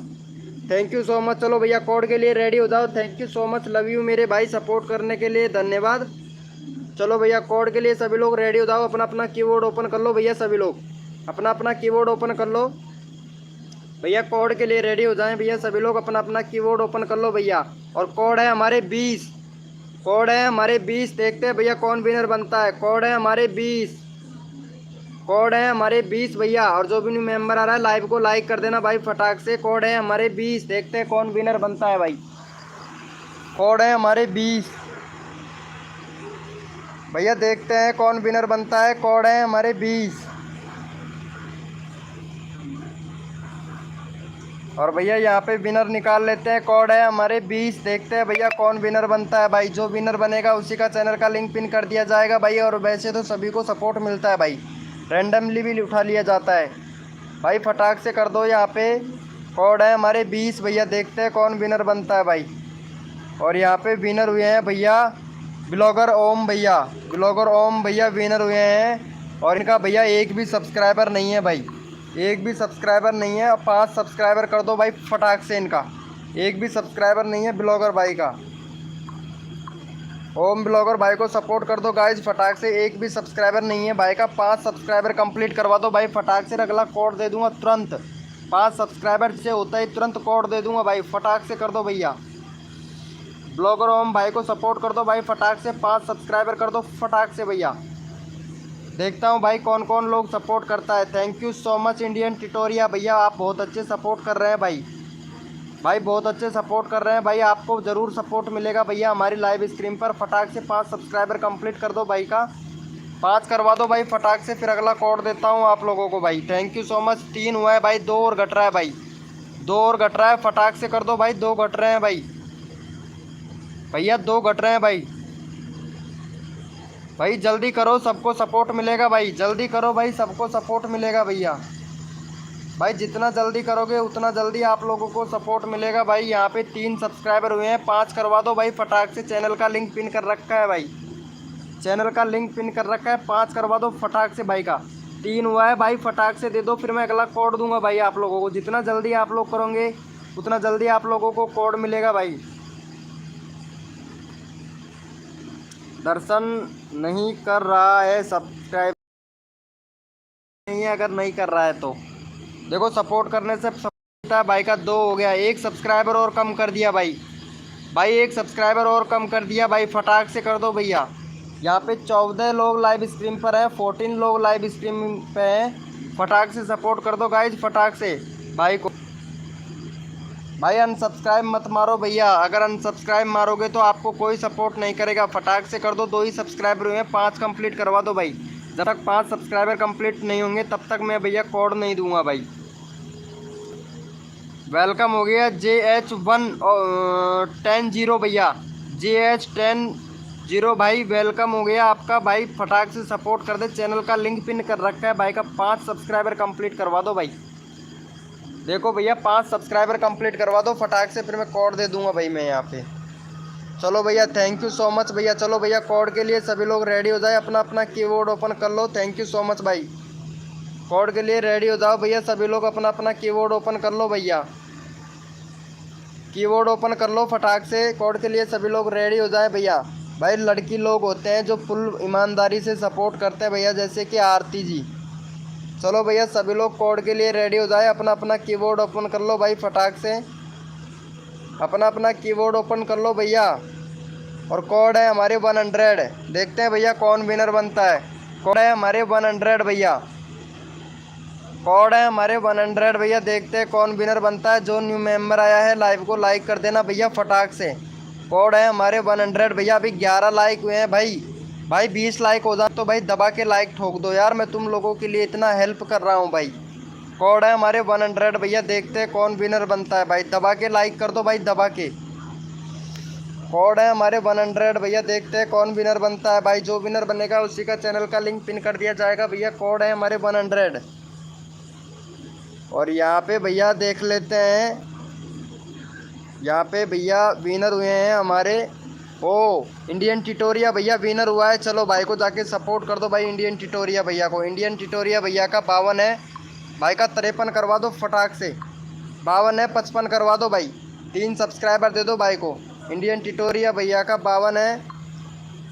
A: Thank you so much. चलो भैया कोड के लिए रेडी हो जाओ। Thank you so much, love you मेरे भाई, सपोर्ट करने के लिए धन्यवाद। चलो भैया कोड के लिए सभी लोग रेडी हो जाओ। अपना अपना कीबोर्ड ओपन कर लो भैया, सभी लोग अपना अपना कीबोर्ड ओपन कर लो भैया। कोड के लिए रेडी हो जाएं भैया सभी लोग, अपना अपना कीबोर्ड ओपन कर लो भैया। और कोड है हमारे 20, कोड है हमारे 20। देखते हैं भैया कौन विनर बनता है। कोड है हमारे 20, कोड है हमारे 20 भैया। और जो भी न्यू मेंबर आ रहा है लाइव को लाइक कर देना भाई फटाक से। कोड है हमारे 20, देखते हैं कौन विनर बनता है भाई। कोड है हमारे 20 भैया, देखते हैं कौन विनर बनता है। कोड है हमारे 20। और भैया यहाँ पे विनर निकाल लेते हैं। कोड है हमारे 20, देखते हैं भैया कौन विनर बनता है भाई। जो विनर बनेगा उसी का चैनल का लिंक पिन कर दिया जाएगा भाई। और वैसे तो सभी को सपोर्ट मिलता है भाई, रैंडमली भी उठा लिया जाता है भाई। फटाक से कर दो यहाँ पे। कोड है हमारे 20 भैया, देखते हैं कौन विनर बनता है भाई। और यहाँ पे विनर हुए हैं भैया ब्लॉगर ओम भैया, ब्लॉगर ओम भैया विनर हुए हैं। और इनका भैया एक भी सब्सक्राइबर नहीं है भाई, एक भी सब्सक्राइबर नहीं है। अब 5 सब्सक्राइबर कर दो भाई फटाक से इनका। एक भी सब्सक्राइबर नहीं है ब्लॉगर भाई का। ओम ब्लॉगर भाई को सपोर्ट कर दो गाइज फटाक से। एक भी सब्सक्राइबर नहीं है भाई का। 5 सब्सक्राइबर कंप्लीट करवा दो भाई फटाक से। अगला कोड दे दूंगा तुरंत, 5 सब्सक्राइबर से होता ही तुरंत कोड दे दूंगा भाई। फटाक से कर दो भैया। ब्लॉगर ओम भाई को सपोर्ट कर दो भाई फटाक से। 5 सब्सक्राइबर कर दो फटाक से भैया। देखता हूँ भाई कौन कौन लोग सपोर्ट करता है। Thank you so much Indian Titoria भैया, आप बहुत अच्छे सपोर्ट कर रहे हैं भाई। भाई बहुत अच्छे सपोर्ट कर रहे हैं भाई, आपको ज़रूर सपोर्ट मिलेगा भैया हमारी लाइव स्क्रीन पर। फटाक से 5 सब्सक्राइबर कंप्लीट कर दो भाई का, 5 करवा दो भाई फटाक से, फिर अगला कोड देता हूँ आप लोगों को भाई। Thank you so much. 3 हुआ है भाई, 2 और घट रहा है भाई, 2 और घट रहा है, फटाक से कर दो भाई, 2 घट रहे हैं भाई भैया, 2 घट रहे हैं भाई। भाई जल्दी करो, सबको सपोर्ट मिलेगा भाई, जल्दी करो भाई, सबको सपोर्ट मिलेगा भैया। भाई जितना जल्दी करोगे उतना जल्दी आप लोगों को सपोर्ट मिलेगा भाई। यहाँ पे 3 सब्सक्राइबर हुए हैं, 5 करवा दो भाई फटाक से। चैनल का लिंक पिन कर रखा है भाई, चैनल का लिंक पिन कर रखा है, 5 करवा दो फटाक से भाई का। 3 हुआ है भाई, फटाक से दे दो, फिर मैं अगला कोड दूंगा भाई आप लोगों को। जितना जल्दी आप लोग करोगे उतना जल्दी आप लोगों को कोड मिलेगा भाई। दर्शन नहीं कर रहा है, सब्सक्राइब नहीं है, अगर नहीं कर रहा है तो देखो सपोर्ट करने से होता है भाई का। 2 हो गया, 1 सब्सक्राइबर और कम कर दिया भाई, भाई 1 सब्सक्राइबर और कम कर दिया भाई, फटाक से कर दो भैया। यहाँ पे 14 लोग लाइव स्ट्रीम पर हैं, 14 लोग लाइव स्ट्रीम पे हैं, फटाक से सपोर्ट कर दो गाइज फटाक से भाई को। भाई अनसब्सक्राइब मत मारो भैया, अगर अनसब्सक्राइब मारोगे तो आपको कोई सपोर्ट नहीं करेगा, फटाक से कर दो। 2 ही सब्सक्राइबर हुए हैं, 5 कंप्लीट करवा दो भाई। जब तक 5 सब्सक्राइबर कंप्लीट नहीं होंगे तब तक मैं भैया कोड नहीं दूंगा भाई। वेलकम हो गया JH1 10 0 भैया, JH10 भाई वेलकम हो गया आपका भाई, फटाक से सपोर्ट कर दे। चैनल का लिंक पिन कर रखा है भाई का, 5 सब्सक्राइबर कंप्लीट करवा दो भाई। देखो भैया 5 सब्सक्राइबर कंप्लीट करवा दो फटाक से, फिर मैं कोड दे दूंगा भाई मैं यहाँ पे। चलो भैया थैंक यू सो मच भैया। चलो भैया कोड के लिए सभी लोग रेडी हो जाए, अपना अपना कीबोर्ड ओपन कर लो। थैंक यू सो मच भाई, कोड के लिए रेडी हो जाओ भैया सभी लोग, अपना अपना कीबोर्ड ओपन कर लो भैया, कीबोर्ड ओपन कर लो फटाक से। कोड के लिए सभी लोग रेडी हो जाए भैया। भाई लड़की लोग होते हैं जो फुल ईमानदारी से सपोर्ट करते हैं भैया, जैसे कि आरती जी। चलो भैया सभी लोग कोड के लिए रेडी हो जाए, अपना अपना कीबोर्ड ओपन कर लो भाई फटाक से, अपना अपना कीबोर्ड ओपन कर लो भैया। और कोड है हमारे 100, देखते हैं भैया कौन विनर बनता है। कोड है हमारे 100 भैया, कोड है हमारे 100 भैया, देखते हैं कौन विनर बनता है। जो न्यू मेंबर आया है लाइव को लाइक कर देना भैया फटाक से। कोड है हमारे 100 भैया, अभी 11 लाइक हुए हैं भाई, भाई 20 लाइक हो जाए तो भाई दबा के लाइक ठोक दो यार, मैं तुम लोगों के लिए इतना हेल्प कर रहा हूँ भाई। कोड है हमारे 100 भैया, देखते हैं कौन विनर बनता है भाई, दबा के लाइक कर दो भाई, दबा के। कोड है हमारे 100 भैया, देखते हैं कौन विनर बनता है भाई। जो विनर बनेगा उसी का चैनल का लिंक पिन कर दिया जाएगा भैया। कोड है हमारे 100। और यहाँ पे भैया देख लेते हैं, यहाँ पे भैया विनर हुए हैं हमारे, ओ इंडियन टिटोरिया भैया विनर हुआ है। चलो भाई को जाके सपोर्ट कर दो भाई, इंडियन टिटोरिया भैया को। इंडियन टिटोरिया भैया का 52 है भाई का, 53 करवा दो फटाक से। 52 है, 55 करवा दो भाई, 3 सब्सक्राइबर दे दो भाई को। इंडियन टिटोरिया भैया का 52 है,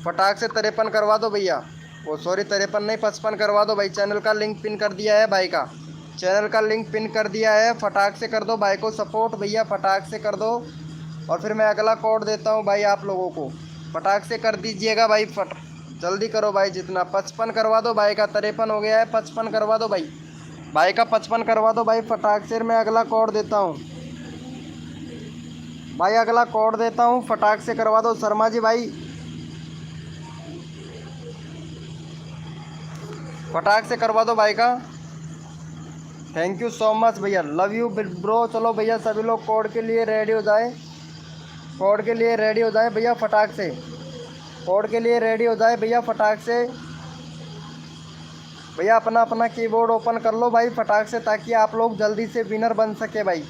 A: फटाक से 53 करवा दो भैया। ओ सॉरी 53 नहीं, 55 करवा दो भाई। चैनल का लिंक पिन कर दिया है भाई का, चैनल का लिंक पिन कर दिया है, फटाक से कर दो भाई को सपोर्ट भैया, फटाक से कर दो। और फिर मैं अगला कोड देता हूँ भाई आप लोगों को, फटाक से कर दीजिएगा भाई, जल्दी करो भाई। जितना 55 करवा दो भाई का, 53 हो गया है, 55 करवा दो भाई, भाई का 55 करवा दो भाई फटाक से। मैं अगला कोड देता हूँ भाई, अगला कोड देता हूँ, फटाक से करवा दो शर्मा जी भाई, फटाक से करवा दो भाई का। थैंक यू सो मच भैया, लव यू ब्रो। चलो भैया सभी लोग कोड के लिए रेडी हो जाए, कोड के लिए रेडी हो जाए भैया फटाक से, कोड के लिए रेडी हो जाए भैया फटाक से। भैया अपना अपना कीबोर्ड ओपन कर लो भाई फटाक से, ताकि आप लोग जल्दी से विनर बन सके भाई।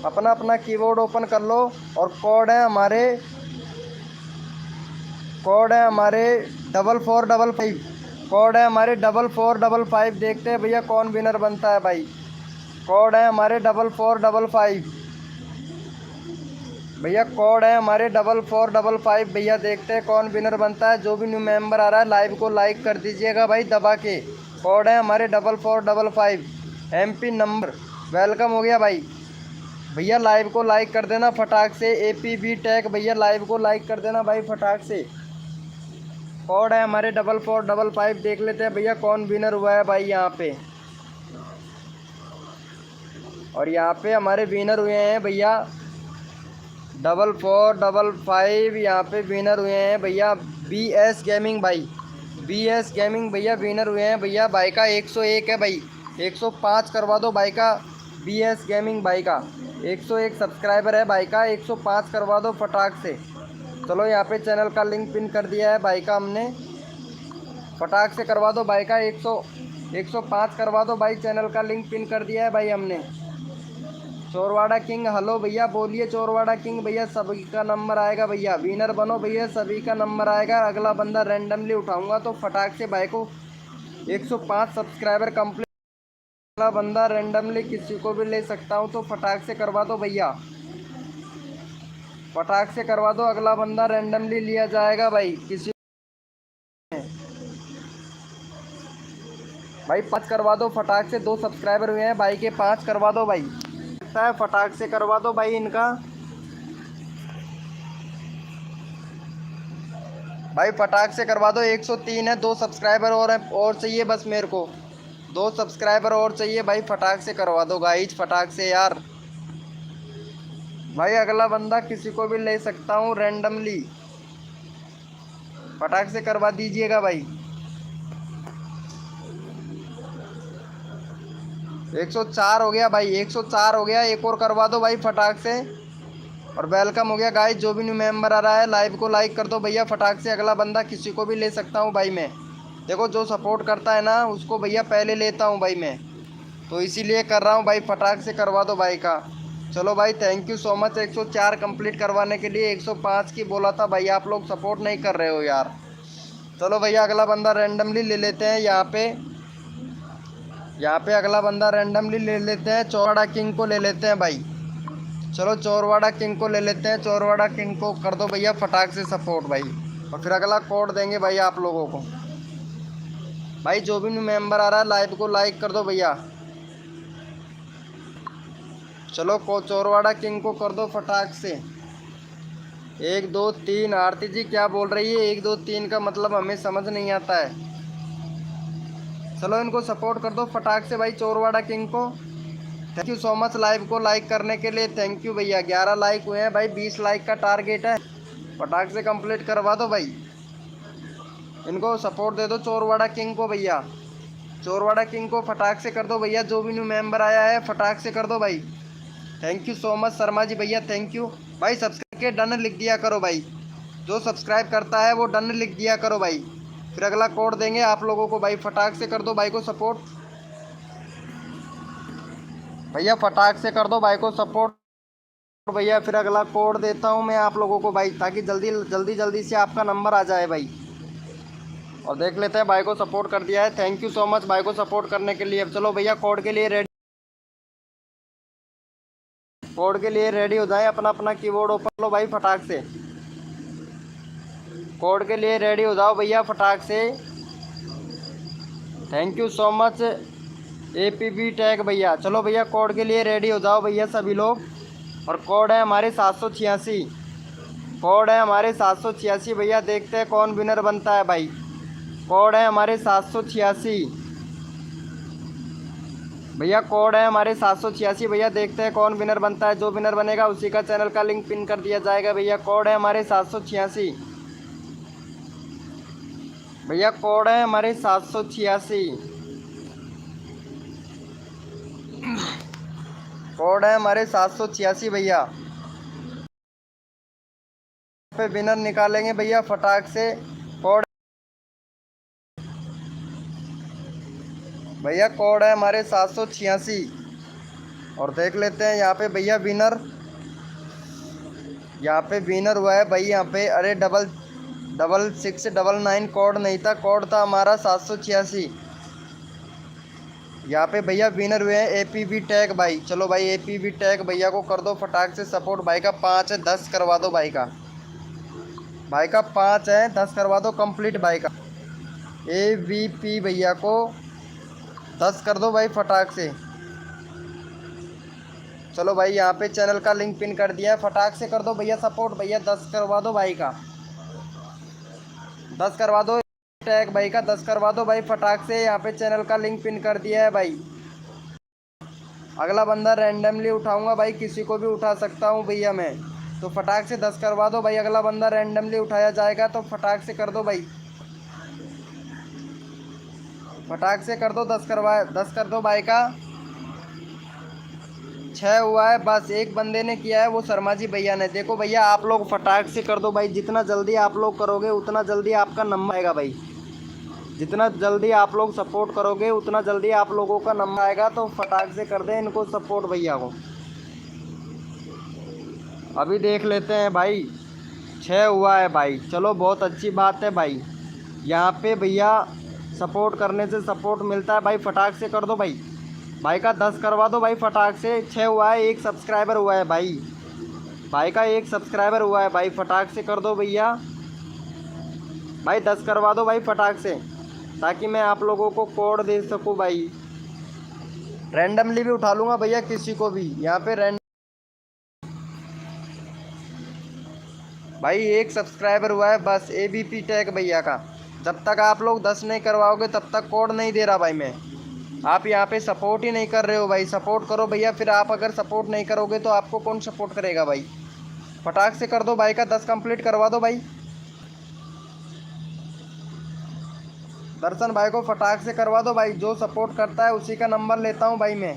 A: अपना अपना कीबोर्ड ओपन कर लो। और कोड है हमारे 4455, कोड है हमारे 4455। देखते हैं भैया कौन विनर बनता है भाई। कोड है हमारे 4455 भैया, कोड है हमारे 4455 भैया, देखते हैं कौन विनर बनता है। जो भी न्यू मेंबर आ रहा है लाइव को लाइक कर दीजिएगा भाई दबा के। कोड है हमारे 4455 MP नंबर, वेलकम हो गया भाई। भैया लाइव को लाइक कर देना फटाक से, APB टैग भैया लाइव को लाइक कर देना भाई फटाक से। कोड है हमारे 4455, देख लेते हैं भैया कौन विनर हुआ है भाई यहाँ पे। और यहाँ पे हमारे विनर हुए हैं भैया 4455, यहाँ पे विनर हुए हैं भैया BS गेमिंग भाई। BS गेमिंग भैया विनर हुए हैं भैया। भाई का 101 है भाई, 105 करवा दो भाई का। BS गेमिंग भाई का 101 सब्सक्राइबर है भाई का, 105 करवा दो फटाक से। चलो यहाँ पे चैनल का लिंक पिन कर दिया है भाई का हमने, फटाक से करवा दो भाई का। 105 करवा दो भाई, चैनल का लिंक पिन कर दिया है भाई हमने। चोरवाड़ा किंग हेलो भैया, बोलिए चोरवाड़ा किंग भैया, सभी का नंबर आएगा भैया, विनर बनो भैया, सभी का नंबर आएगा। अगला बंदा रैंडमली उठाऊंगा तो फटाक से भाई को 105 सब्सक्राइबर कंप्लीट। अगला बंदा रैंडमली किसी को भी ले सकता हूँ तो फटाक से करवा दो भैया, फटाक से करवा दो। अगला बंदा रैंडमली लिया जाएगा भाई, किसी भाई 5 करवा दो फटाक से। 2 सब्सक्राइबर हुए हैं भाई के, 5 करवा दो भाई, है फटाक से करवा दो भाई इनका। भाई फटाक से करवा दो। 103 है, 2 सब्सक्राइबर और चाहिए बस मेरे को, 2 सब्सक्राइबर और चाहिए भाई, फटाक से करवा दो गाइज, फटाक से यार भाई। अगला बंदा किसी को भी ले सकता हूँ रैंडमली, फटाक से करवा दीजिएगा भाई। 104 हो गया भाई, 104 हो गया, एक और करवा दो भाई फटाक से। और वेलकम हो गया गाइस, जो भी न्यू मेंबर आ रहा है लाइव को लाइक कर दो भैया फटाक से। अगला बंदा किसी को भी ले सकता हूँ भाई मैं, देखो जो सपोर्ट करता है ना उसको भैया पहले लेता हूँ भाई मैं, तो इसीलिए कर रहा हूँ भाई, फटाक से करवा दो भाई का। चलो भाई thank you so much. 104 complete करवाने के लिए 105 की बोला था भाई, आप लोग सपोर्ट नहीं कर रहे हो यार। चलो भैया अगला बंदा रैंडमली ले लेते हैं यहाँ पे अगला बंदा रैंडमली ले लेते हैं, चौराड़ा किंग को ले लेते हैं भाई। चलो चोरवाड़ा किंग को ले लेते हैं, चोरवाड़ा किंग को कर दो भैया फटाक से सपोर्ट भाई, और फिर अगला कोड देंगे भाई आप लोगों को। भाई जो भी न्यू मेंबर आ रहा है लाइव को लाइक कर दो भैया। चलो को चोरवाड़ा किंग को कर दो फटाक से। 1 2 3 आरती जी क्या बोल रही है? 1 2 3 का मतलब हमें समझ नहीं आता है। चलो इनको सपोर्ट कर दो फटाक से भाई, चोरवाड़ा किंग को। Thank you so much live को लाइक करने के लिए, थैंक यू भैया। 11 लाइक हुए हैं भाई, 20 लाइक का टारगेट है, फटाक से कंप्लीट करवा दो भाई। इनको सपोर्ट दे दो चोरवाड़ा किंग को भैया, चोरवाड़ा किंग को फटाक से कर दो भैया। जो भी न्यू मेंबर आया है फटाक से कर दो भाई। Thank you so much Sharma ji भैया, थैंक यू भाई। सब्सक्राइब के डन लिख दिया करो भाई, जो सब्सक्राइब करता है वो डन लिख दिया करो भाई, फिर अगला कोड देंगे आप लोगों को भाई। फटाक से कर दो भाई को सपोर्ट भैया, फटाक से कर दो भाई को सपोर्ट भैया, फिर अगला कोड देता हूँ मैं आप लोगों को भाई, ताकि जल्दी से आपका नंबर आ जाए भाई। और देख लेते हैं भाई को सपोर्ट कर दिया है, थैंक यू सो मच भाई को सपोर्ट करने के लिए। चलो भैया कोड के लिए रेडी, कोड के लिए रेडी हो जाए, अपना अपना कीबोर्ड ओपन लो भाई फटाक से। कोड के लिए रेडी हो जाओ भैया फटाक से। Thank you so much APB tag भैया। चलो भैया कोड के लिए रेडी हो जाओ भैया सभी लोग। और कोड है हमारे 786, कोड है हमारे 786 भैया। देखते हैं कौन विनर बनता है भाई। कोड है हमारे 786 भैया, कोड है हमारे 786 भैया। देखते हैं कौन विनर बनता है, जो विनर बनेगा उसी का चैनल का लिंक पिन कर दिया जाएगा भैया। कोड है हमारे 786 भैया, कोड है हमारे 786, कोड है हमारे 786 भैया। पे विनर निकालेंगे भैया फटाक से। कोड भैया, कोड है हमारे 786। और देख लेते हैं यहाँ पे भैया विनर, यहाँ पे विनर हुआ है भाई। यहाँ पे अरे 6699 कोड नहीं था, कोड था हमारा 786। यहाँ पे भैया विनर हुए हैं APB टैग भाई। चलो भाई APB टैग भैया को कर दो फटाक से सपोर्ट। भाई का 5 है, 10 करवा दो भाई का, भाई का 5 है, 10 करवा दो कंप्लीट भाई का। AVP भैया को 10 कर दो भाई फटाक से। चलो भाई यहाँ पे चैनल का लिंक पिन कर दिया है, फटाक से कर दो भैया सपोर्ट भैया। 10 करवा दो भाई का, 10 करवा दो टैग भाई का, 10 करवा दो भाई फटाक से। यहाँ पे चैनल का लिंक पिन कर दिया है भाई। अगला बंदा रैंडमली उठाऊंगा भाई, किसी को भी उठा सकता हूँ भैया मैं। तो फटाक से 10 करवा दो भाई। अगला बंदा रैंडमली उठाया जाएगा तो फटाक से कर दो भाई, फटाक से कर दो। 10 कर दो भाई का। 6 हुआ है बस, एक बंदे ने किया है, वो शर्मा जी भैया ने। देखो भैया आप लोग फटाक से कर दो भाई, जितना जल्दी आप लोग करोगे उतना जल्दी आपका नंबर आएगा भाई। जितना जल्दी आप लोग सपोर्ट करोगे उतना जल्दी आप लोगों का नंबर आएगा। तो फटाक से कर दें इनको सपोर्ट भैया को। अभी देख लेते हैं भाई, 6 हुआ है भाई, चलो बहुत अच्छी बात है भाई। यहाँ पे भैया सपोर्ट करने से सपोर्ट मिलता है भाई, फटाक से कर दो भाई। भाई का 10 करवा दो भाई फटाक से। 6 हुआ है, एक सब्सक्राइबर हुआ है भाई, भाई का एक सब्सक्राइबर हुआ है भाई, फटाक से कर दो भैया। भाई 10 करवा दो भाई फटाक से, ताकि मैं आप लोगों को कोड दे सकूं भाई। रैंडमली भी उठा लूँगा भैया किसी को भी यहाँ पे भाई एक सब्सक्राइबर हुआ है बस, ABP टैग भैया का। जब तक आप लोग 10 नहीं करवाओगे तब तक कोड नहीं दे रहा भाई मैं। आप यहाँ पे सपोर्ट ही नहीं कर रहे हो भाई, सपोर्ट करो भैया। फिर आप अगर सपोर्ट नहीं करोगे तो आपको कौन सपोर्ट करेगा भाई। फटाक से कर दो भाई का 10 कंप्लीट करवा दो भाई। दर्शन भाई को फटाक से करवा दो भाई, जो सपोर्ट करता है उसी का नंबर लेता हूँ भाई मैं,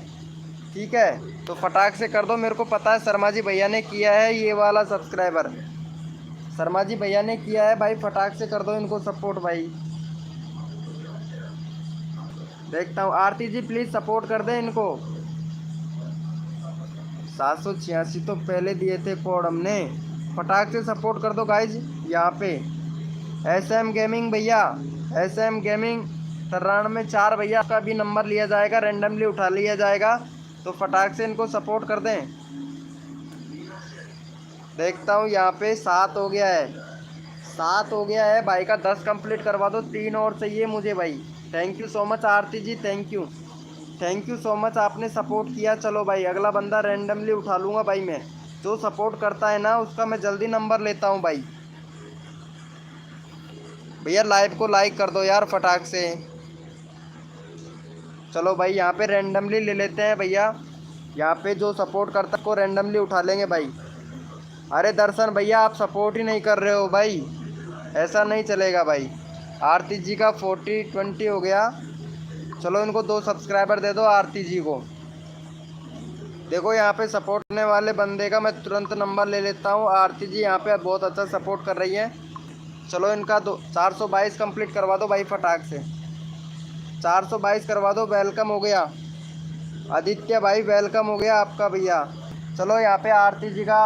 A: ठीक है। तो फटाक से कर दो, मेरे को पता है शर्मा जी भैया ने किया है, ये वाला सब्सक्राइबर शर्मा जी भैया ने किया है भाई। फटाक से कर दो इनको सपोर्ट भाई। देखता हूँ, आरती जी प्लीज़ सपोर्ट कर दें इनको। 786 तो पहले दिए थे कोड हमने, फटाक से सपोर्ट कर दो गाइज। यहाँ पे SM गेमिंग भैया, SM गेमिंग 93 भैया का भी नंबर लिया जाएगा, रैंडमली उठा लिया जाएगा। तो फटाक से इनको सपोर्ट कर दें। देखता हूँ यहाँ पे 7 हो गया है, 7 हो गया है भाई का 10 कंप्लीट करवा दो। 3 और चाहिए मुझे भाई। Thank you so much Aarti ji, thank you so much, आपने सपोर्ट किया। चलो भाई अगला बंदा रैंडमली उठा लूँगा भाई मैं। जो सपोर्ट करता है ना उसका मैं जल्दी नंबर लेता हूँ भाई। भैया लाइव को लाइक कर दो यार फटाक से। चलो भाई यहाँ पे रैंडमली ले लेते हैं भैया, यहाँ पे जो सपोर्ट करता है को रैंडमली उठा लेंगे भाई। अरे दर्शन भैया आप सपोर्ट ही नहीं कर रहे हो भाई, ऐसा नहीं चलेगा भाई। आरती जी का 40-20 हो गया। चलो इनको 2 सब्सक्राइबर दे दो आरती जी को। देखो यहाँ पे सपोर्ट करने वाले बंदे का मैं तुरंत नंबर ले लेता हूँ। आरती जी यहाँ पे बहुत अच्छा सपोर्ट कर रही हैं। चलो इनका 422 कंप्लीट करवा दो भाई फटाक से। 422 करवा दो, वेलकम हो गया। आदित्य भाई वेलकम हो गया आपका भैया। चलो यहाँ पे आरती जी का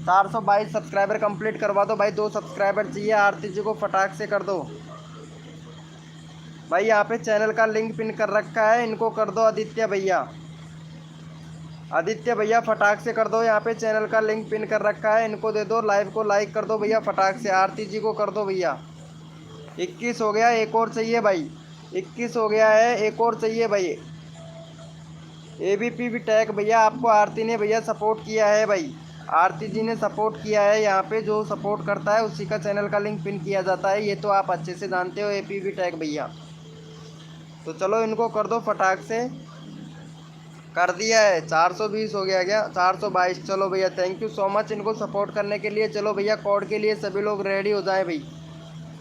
A: 422 सब्सक्राइबर कंप्लीट करवा दो भाई। 2 सब्सक्राइबर चाहिए आरती जी को, फटाक से कर दो भाई। यहाँ पे चैनल का लिंक पिन कर रखा है, इनको कर दो आदित्य भैया। आदित्य भैया फटाक से कर दो, यहाँ पे चैनल का लिंक पिन कर रखा है, इनको दे दो। लाइव को लाइक कर दो भैया फटाक से। आरती जी को कर दो भैया। 21 हो गया, एक और चाहिए भाई। 21 हो गया है, एक और चाहिए भाई। ABP भी टैग भैया आपको आरती ने भैया सपोर्ट किया है भाई। आरती जी ने सपोर्ट किया है, यहाँ पे जो सपोर्ट करता है उसी का चैनल का लिंक पिन किया जाता है, ये तो आप अच्छे से जानते हो ABP टैग भैया। तो चलो इनको कर दो फटाक से। कर दिया है, 420 हो गया क्या, 422। चलो भैया थैंक यू सो मच इनको सपोर्ट करने के लिए। चलो भैया कोड के लिए सभी लोग रेडी हो जाए भाई,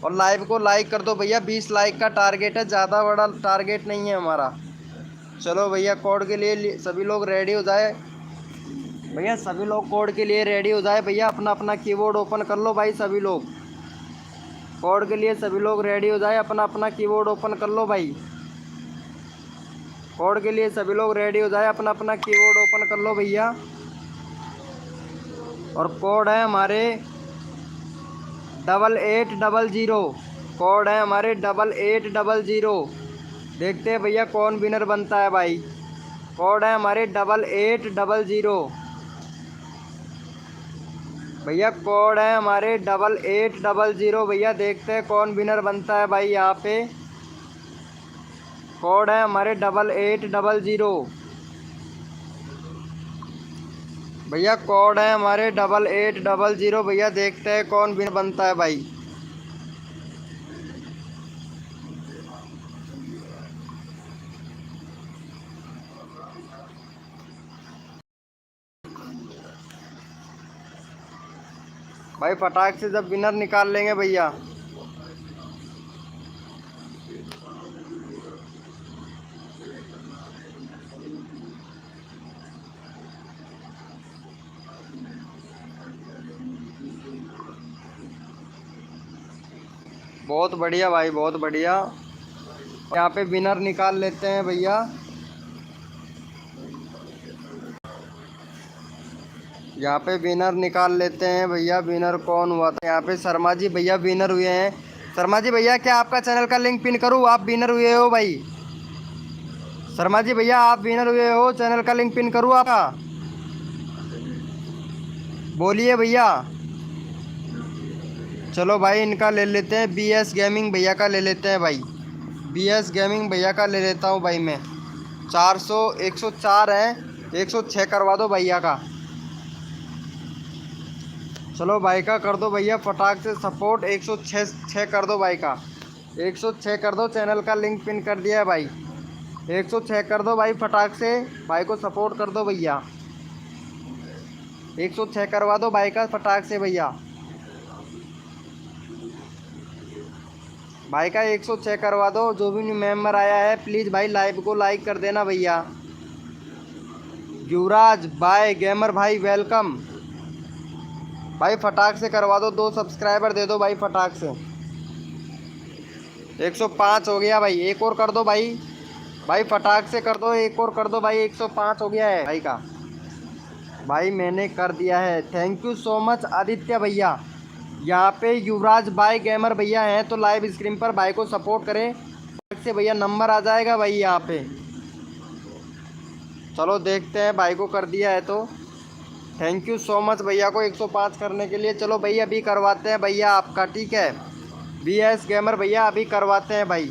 A: और लाइव को लाइक कर दो भैया। 20 लाइक का टारगेट है, ज़्यादा बड़ा टारगेट नहीं है हमारा। चलो भैया कोड के लिए सभी लोग रेडी हो जाए भैया, सभी लोग कोड के लिए रेडी हो जाए भैया। अपना अपना कीबोर्ड ओपन कर लो भाई सभी लोग। कोड के लिए सभी लोग रेडी हो जाए, अपना अपना कीबोर्ड ओपन कर लो भाई। कोड के लिए सभी लोग रेडी हो जाए, अपना अपना कीबोर्ड ओपन कर लो भैया। और कोड है हमारे 8800, कोड है हमारे 8800। देखते हैं भैया कौन विनर बनता है भाई। कोड है हमारे 8800 भैया, कोड है हमारे 8800 भैया। देखते हैं कौन विनर बनता है भाई। यहाँ पे कोड है हमारे 8800 भैया, कोड है हमारे 8800 भैया। देखते हैं कौन विनर बनता है भाई। भाई फटाक से जब विनर निकाल लेंगे भैया। बहुत बढ़िया भाई, बहुत बढ़िया। यहाँ पे विनर निकाल लेते हैं भैया। यहाँ पे विनर निकाल लेते हैं भैया। विनर कौन हुआ था यहाँ पे? शर्मा जी भैया विनर हुए हैं। शर्मा जी भैया क्या आपका चैनल का लिंक पिन करूँ? आप विनर हुए हो भाई। शर्मा जी भैया आप विनर हुए हो, चैनल का लिंक पिन करूँ आपका? बोलिए भैया। चलो भाई इनका ले लेते हैं, BS गेमिंग भैया का ले लेते हैं भाई। BS गेमिंग भैया का ले लेता हूँ भाई मैं। 400 104 है, 106 करवा दो भैया का। चलो भाई का कर दो भैया फटाक से सपोर्ट। 106 कर दो भाई का, 106 कर दो। चैनल का लिंक पिन कर दिया है भाई। 106 कर दो भाई फटाक से। भाई को सपोर्ट कर दो भैया। 106 करवा दो भाई का फटाक से भैया। भाई का 106 करवा दो। जो भी न्यू मेंबर आया है प्लीज़ भाई लाइव को लाइक कर देना भैया। युवराज बाय गेमर भाई वेलकम। भाई फटाक से करवा दो, 2 सब्सक्राइबर दे दो भाई फटाक से। 105 हो गया भाई, एक और कर दो भाई। भाई फटाक से कर दो, एक और कर दो भाई। 105 हो गया है भाई का। भाई मैंने कर दिया है। Thank you so much Aditya भैया। यहाँ पे युवराज बाय गेमर भैया हैं तो लाइव स्क्रीन पर भाई को सपोर्ट करें से भैया। नंबर आ जाएगा भाई यहाँ पे। चलो देखते हैं, भाई को कर दिया है तो थैंक यू सो मच भैया को 105 करने के लिए। चलो भैया अभी करवाते हैं भैया आपका, ठीक है। BS गेमर भैया अभी करवाते हैं भाई।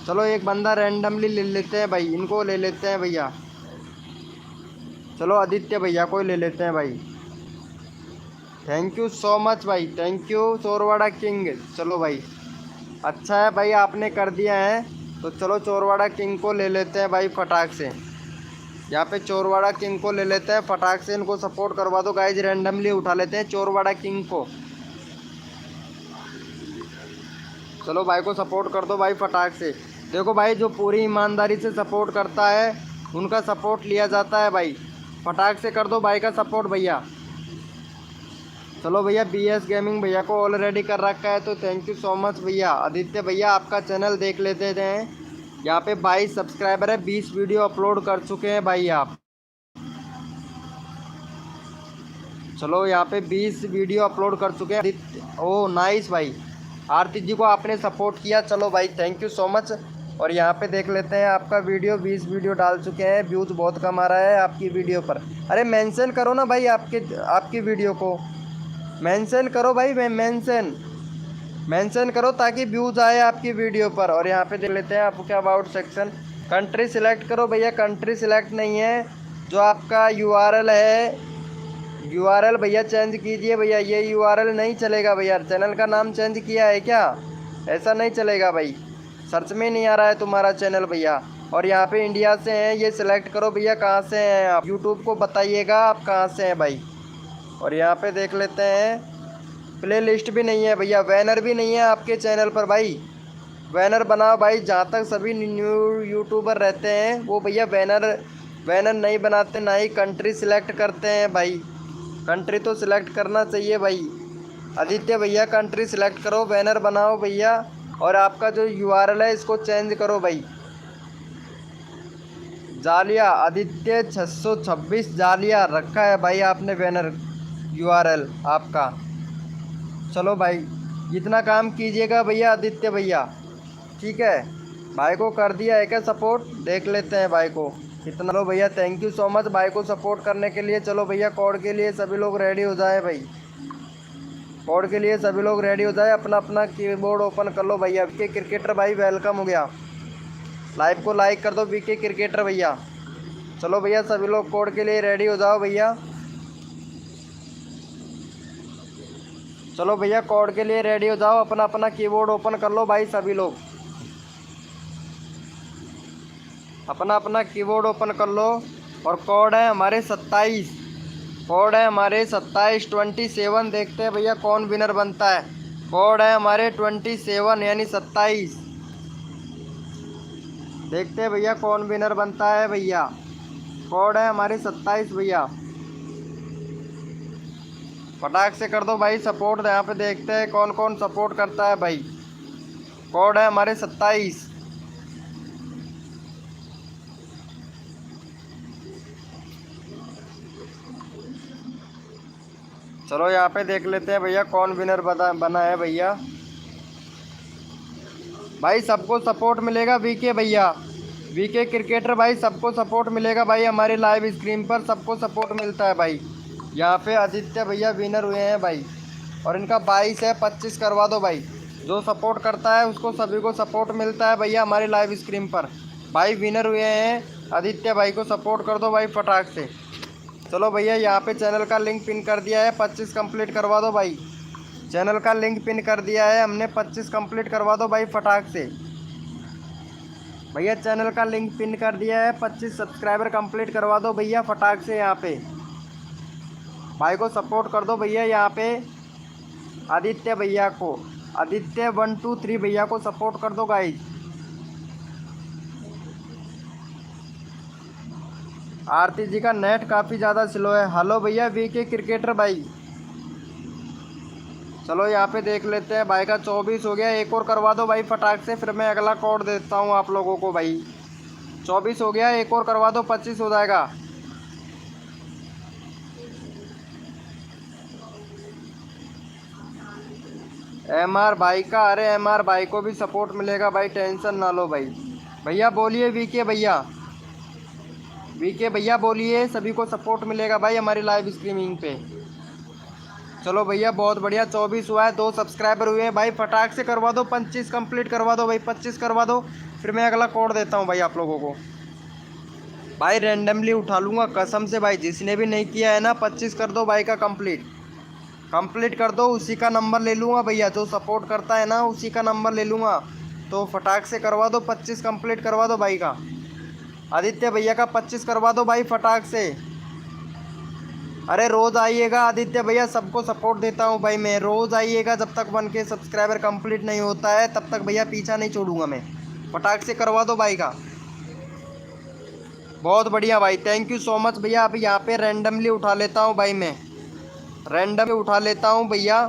A: चलो एक बंदा रैंडमली ले लेते हैं भाई, इनको ले लेते हैं भैया। चलो आदित्य भैया को ले लेते हैं भाई। थैंक यू सो मच भाई, थैंक यू चोरवाड़ा किंग। चलो भाई अच्छा है भाई आपने कर दिया है तो चलो चोरवाड़ा किंग को ले लेते हैं भाई फटाक से। यहाँ पे चोरवाड़ा किंग को ले लेते हैं फटाक से। इनको सपोर्ट करवा दो गाइज, रैंडमली उठा लेते हैं चोरवाड़ा किंग को। चलो भाई को सपोर्ट कर दो भाई फटाक से। देखो भाई जो पूरी ईमानदारी से सपोर्ट करता है उनका सपोर्ट लिया जाता है भाई। फटाक से कर दो भाई का सपोर्ट भैया। चलो भैया BS गेमिंग भैया को ऑलरेडी कर रखा है तो थैंक यू सो मच भैया। आदित्य भैया आपका चैनल देख लेते थे। यहाँ पे 22 सब्सक्राइबर है, 20 वीडियो अपलोड कर चुके हैं भाई आप। चलो यहाँ पे 20 वीडियो अपलोड कर चुके हैं। ओ नाइस भाई, आरती जी को आपने सपोर्ट किया। चलो भाई थैंक यू सो मच। और यहाँ पे देख लेते हैं आपका वीडियो, 20 वीडियो डाल चुके हैं। व्यूज़ बहुत कम आ रहा है आपकी वीडियो पर। अरे मेंशन करो ना भाई आपकी वीडियो को, मेंशन करो भाई। मेंशन करो ताकि व्यूज़ आए आपकी वीडियो पर। और यहाँ पे देख लेते हैं आपको क्या अबाउट सेक्शन। कंट्री सिलेक्ट करो भैया, कंट्री सिलेक्ट नहीं है। जो आपका URL है, URL भैया चेंज कीजिए भैया। ये URL नहीं चलेगा भैया। चैनल का नाम चेंज किया है क्या? ऐसा नहीं चलेगा भाई, सर्च में नहीं आ रहा है तुम्हारा चैनल भैया। और यहाँ पे इंडिया से हैं ये सिलेक्ट करो भैया, कहाँ से हैं आप। यूट्यूब को बताइएगा आप कहाँ से हैं भाई। और यहाँ पे देख लेते हैं प्ले लिस्ट भी नहीं है भैया, बैनर भी नहीं है आपके चैनल पर भाई। बैनर बनाओ भाई। जहाँ तक सभी न्यू यूट्यूबर रहते हैं वो भैया बैनर नहीं बनाते, ना ही कंट्री सिलेक्ट करते हैं भाई। कंट्री तो सिलेक्ट करना चाहिए भाई। आदित्य भैया कंट्री सिलेक्ट करो, बैनर बनाओ भैया। और आपका जो URL है इसको चेंज करो भाई। जालिया आदित्य 626 जालिया रखा है भाई आपने बैनर URL आपका। चलो भाई इतना काम कीजिएगा भैया आदित्य भैया, ठीक है। भाई को कर दिया है क्या सपोर्ट, देख लेते हैं भाई को कितना। लो भैया थैंक यू सो मच भाई को सपोर्ट करने के लिए। चलो भैया कोड के लिए सभी लोग रेडी हो जाए भाई। कोड के लिए सभी लोग रेडी हो जाए, अपना अपना कीबोर्ड ओपन कर लो भैया। BK क्रिकेटर भाई वेलकम हो गया। लाइव को लाइक कर दो BK क्रिकेटर भैया। चलो भैया सभी लोग कोड के लिए रेडी हो जाओ भैया। चलो भैया कोड के लिए रेडी हो जाओ, अपना अपना कीबोर्ड ओपन कर लो भाई। सभी लोग अपना अपना कीबोर्ड ओपन कर लो। और कोड है हमारे 27 कोड है हमारे 2727। देखते हैं भैया कौन विनर बनता है। कोड है हमारे 27 यानी 27। देखते हैं भैया कौन विनर बनता है भैया। कोड है हमारे 27 भैया। फटाक से कर दो भाई सपोर्ट। यहाँ पे देखते हैं कौन कौन सपोर्ट करता है भाई। कोड है हमारे 27। चलो यहाँ पे देख लेते हैं भैया कौन विनर बना है भैया। भाई सबको सपोर्ट मिलेगा वीके भैया। वीके क्रिकेटर भाई सबको सपोर्ट मिलेगा भाई। हमारे लाइव स्क्रीन पर सबको सपोर्ट मिलता है भाई। यहाँ पे आदित्य भैया विनर हुए हैं भाई। और इनका 22 है, 25 करवा दो भाई। जो सपोर्ट करता है उसको सभी को सपोर्ट मिलता है भैया हमारे लाइव स्क्रीन पर। भाई विनर हुए हैं आदित्य भाई को सपोर्ट कर दो भाई फटाक से। चलो भैया यहाँ पे चैनल का लिंक पिन कर दिया है, 25 कंप्लीट करवा दो भाई। चैनल का लिंक पिन कर दिया है हमने, 25 कंप्लीट करवा दो भाई फटाक से। भैया चैनल का लिंक पिन कर दिया है, 25 सब्सक्राइबर कंप्लीट करवा दो भैया फटाक से। यहाँ पे भाई को सपोर्ट कर दो भैया। यहाँ पे आदित्य भैया को, आदित्य 1 2 3 भैया को सपोर्ट कर दो गाइज। आरती जी का नेट काफ़ी ज़्यादा स्लो है। हेलो भैया वीके क्रिकेटर भाई। चलो यहाँ पे देख लेते हैं। भाई का 24 हो गया, एक और करवा दो भाई फटाक से, फिर मैं अगला कोड देता हूँ आप लोगों को भाई। 24 हो गया, एक और करवा दो, 25 हो जाएगा। MR भाई का, अरे MR भाई को भी सपोर्ट मिलेगा भाई, टेंशन ना लो भाई। भैया बोलिए वीके भैया, वीके भैया बोलिए, सभी को सपोर्ट मिलेगा भाई हमारी लाइव स्ट्रीमिंग पे। चलो भैया बहुत बढ़िया, 24 हुआ है, 2 सब्सक्राइबर हुए हैं भाई। फटाक से करवा दो, 25 कंप्लीट करवा दो भाई, 25 करवा दो, फिर मैं अगला कोड देता हूँ भाई आप लोगों को। भाई रैंडमली उठा लूँगा कसम से भाई। जिसने भी नहीं किया है ना 25 कर दो भाई का कंप्लीट, कंप्लीट कर दो, उसी का नंबर ले लूँगा भैया। जो सपोर्ट करता है ना उसी का नंबर ले लूँगा। तो फटाक से करवा दो, 25 कंप्लीट करवा दो भाई का। आदित्य भैया का 25 करवा दो भाई फटाक से। अरे रोज़ आइएगा आदित्य भैया, सबको सपोर्ट देता हूँ भाई मैं। रोज़ आइएगा, जब तक 1K सब्सक्राइबर कंप्लीट नहीं होता है तब तक भैया पीछा नहीं छोड़ूंगा मैं। फटाक से करवा दो भाई का। बहुत बढ़िया भाई, थैंक यू सो मच भैया। अब यहाँ पे रैंडमली उठा लेता हूँ भाई मैं, रैंडमली उठा लेता हूँ भैया,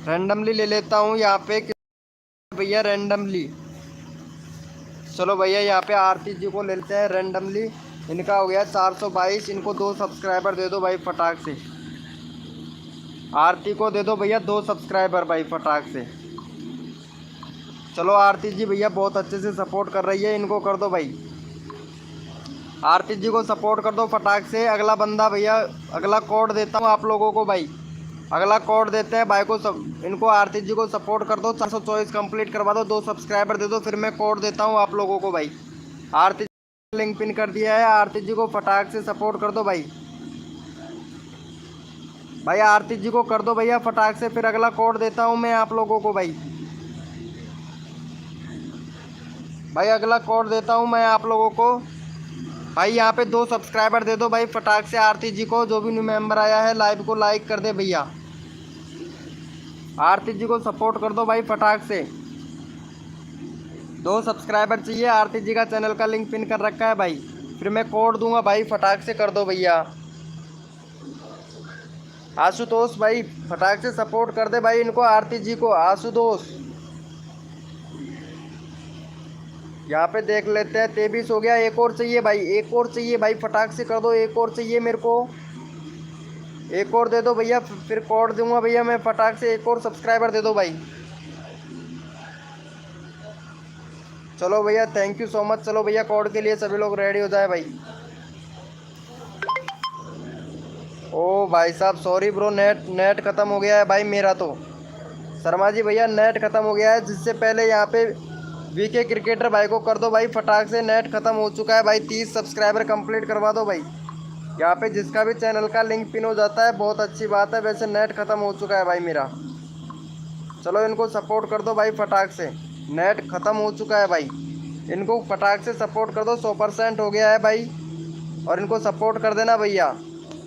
A: रैंडमली ले लेता हूँ यहाँ पे भैया, रैंडमली। चलो भैया यहाँ पे आरती जी को ले लेते हैं रैंडमली। इनका हो गया 422, इनको 2 सब्सक्राइबर दे दो भाई फटाक से। आरती को दे दो भैया 2 सब्सक्राइबर भाई फटाक से। चलो आरती जी भैया बहुत अच्छे से सपोर्ट कर रही है, इनको कर दो भाई। आरती जी को सपोर्ट कर दो फटाक से। अगला बंदा भैया, अगला कोड देता हूँ आप लोगों को भाई। अगला कोड देते हैं भाई को सब, इनको आरती जी को सपोर्ट कर दो, 424 कंप्लीट करवा दो, 2 सब्सक्राइबर दे दो, फिर मैं कोड देता हूँ आप लोगों को भाई। आरती जी लिंक पिन कर दिया है, आरती जी को फटाक से सपोर्ट कर दो भाई। भाई आरती जी को कर दो भैया फटाक से, फिर अगला कोड देता हूँ मैं आप लोगों को भाई। भाई अगला कोड देता हूँ मैं आप लोगों को भाई। यहाँ पे 2 सब्सक्राइबर दे दो भाई फटाक से आरती जी को। जो भी न्यू मेंबर आया है लाइव को लाइक कर दे भैया। आरती जी को सपोर्ट कर दो भाई फटाक से। 2 सब्सक्राइबर चाहिए। आरती जी का चैनल का लिंक पिन कर रखा है भाई, फिर मैं कोड दूंगा भाई, फटाक से कर दो भैया। आशुतोष भाई फटाक से सपोर्ट कर दे भाई इनको, आरती जी को। आशुतोष यहाँ पे देख लेते हैं, 23 हो गया, एक और चाहिए भाई, एक और चाहिए भाई, फटाक से कर दो, एक और चाहिए मेरे को, एक और दे दो भैया, फिर कोड दूंगा भैया मैं फटाक से। एक और सब्सक्राइबर दे दो भाई। चलो भैया थैंक यू सो मच। चलो भैया कोड के लिए सभी लोग रेडी हो जाए भाई। ओ भाई साहब सॉरी ब्रो, नेट ख़त्म हो गया है भाई मेरा तो। शर्मा जी भैया नेट ख़त्म हो गया है, जिससे पहले यहाँ पे वीके क्रिकेटर भाई को कर दो भाई फटाक से। नेट ख़त्म हो चुका है भाई, 30 सब्सक्राइबर कंप्लीट करवा दो भाई। यहाँ पे जिसका भी चैनल का लिंक पिन हो जाता है बहुत अच्छी बात है, वैसे नेट ख़त्म हो चुका है भाई मेरा। चलो इनको सपोर्ट कर दो भाई फटाक से, नेट ख़त्म हो चुका है भाई। इनको फटाक से सपोर्ट कर दो, 100% हो गया है भाई, और इनको सपोर्ट कर देना भैया।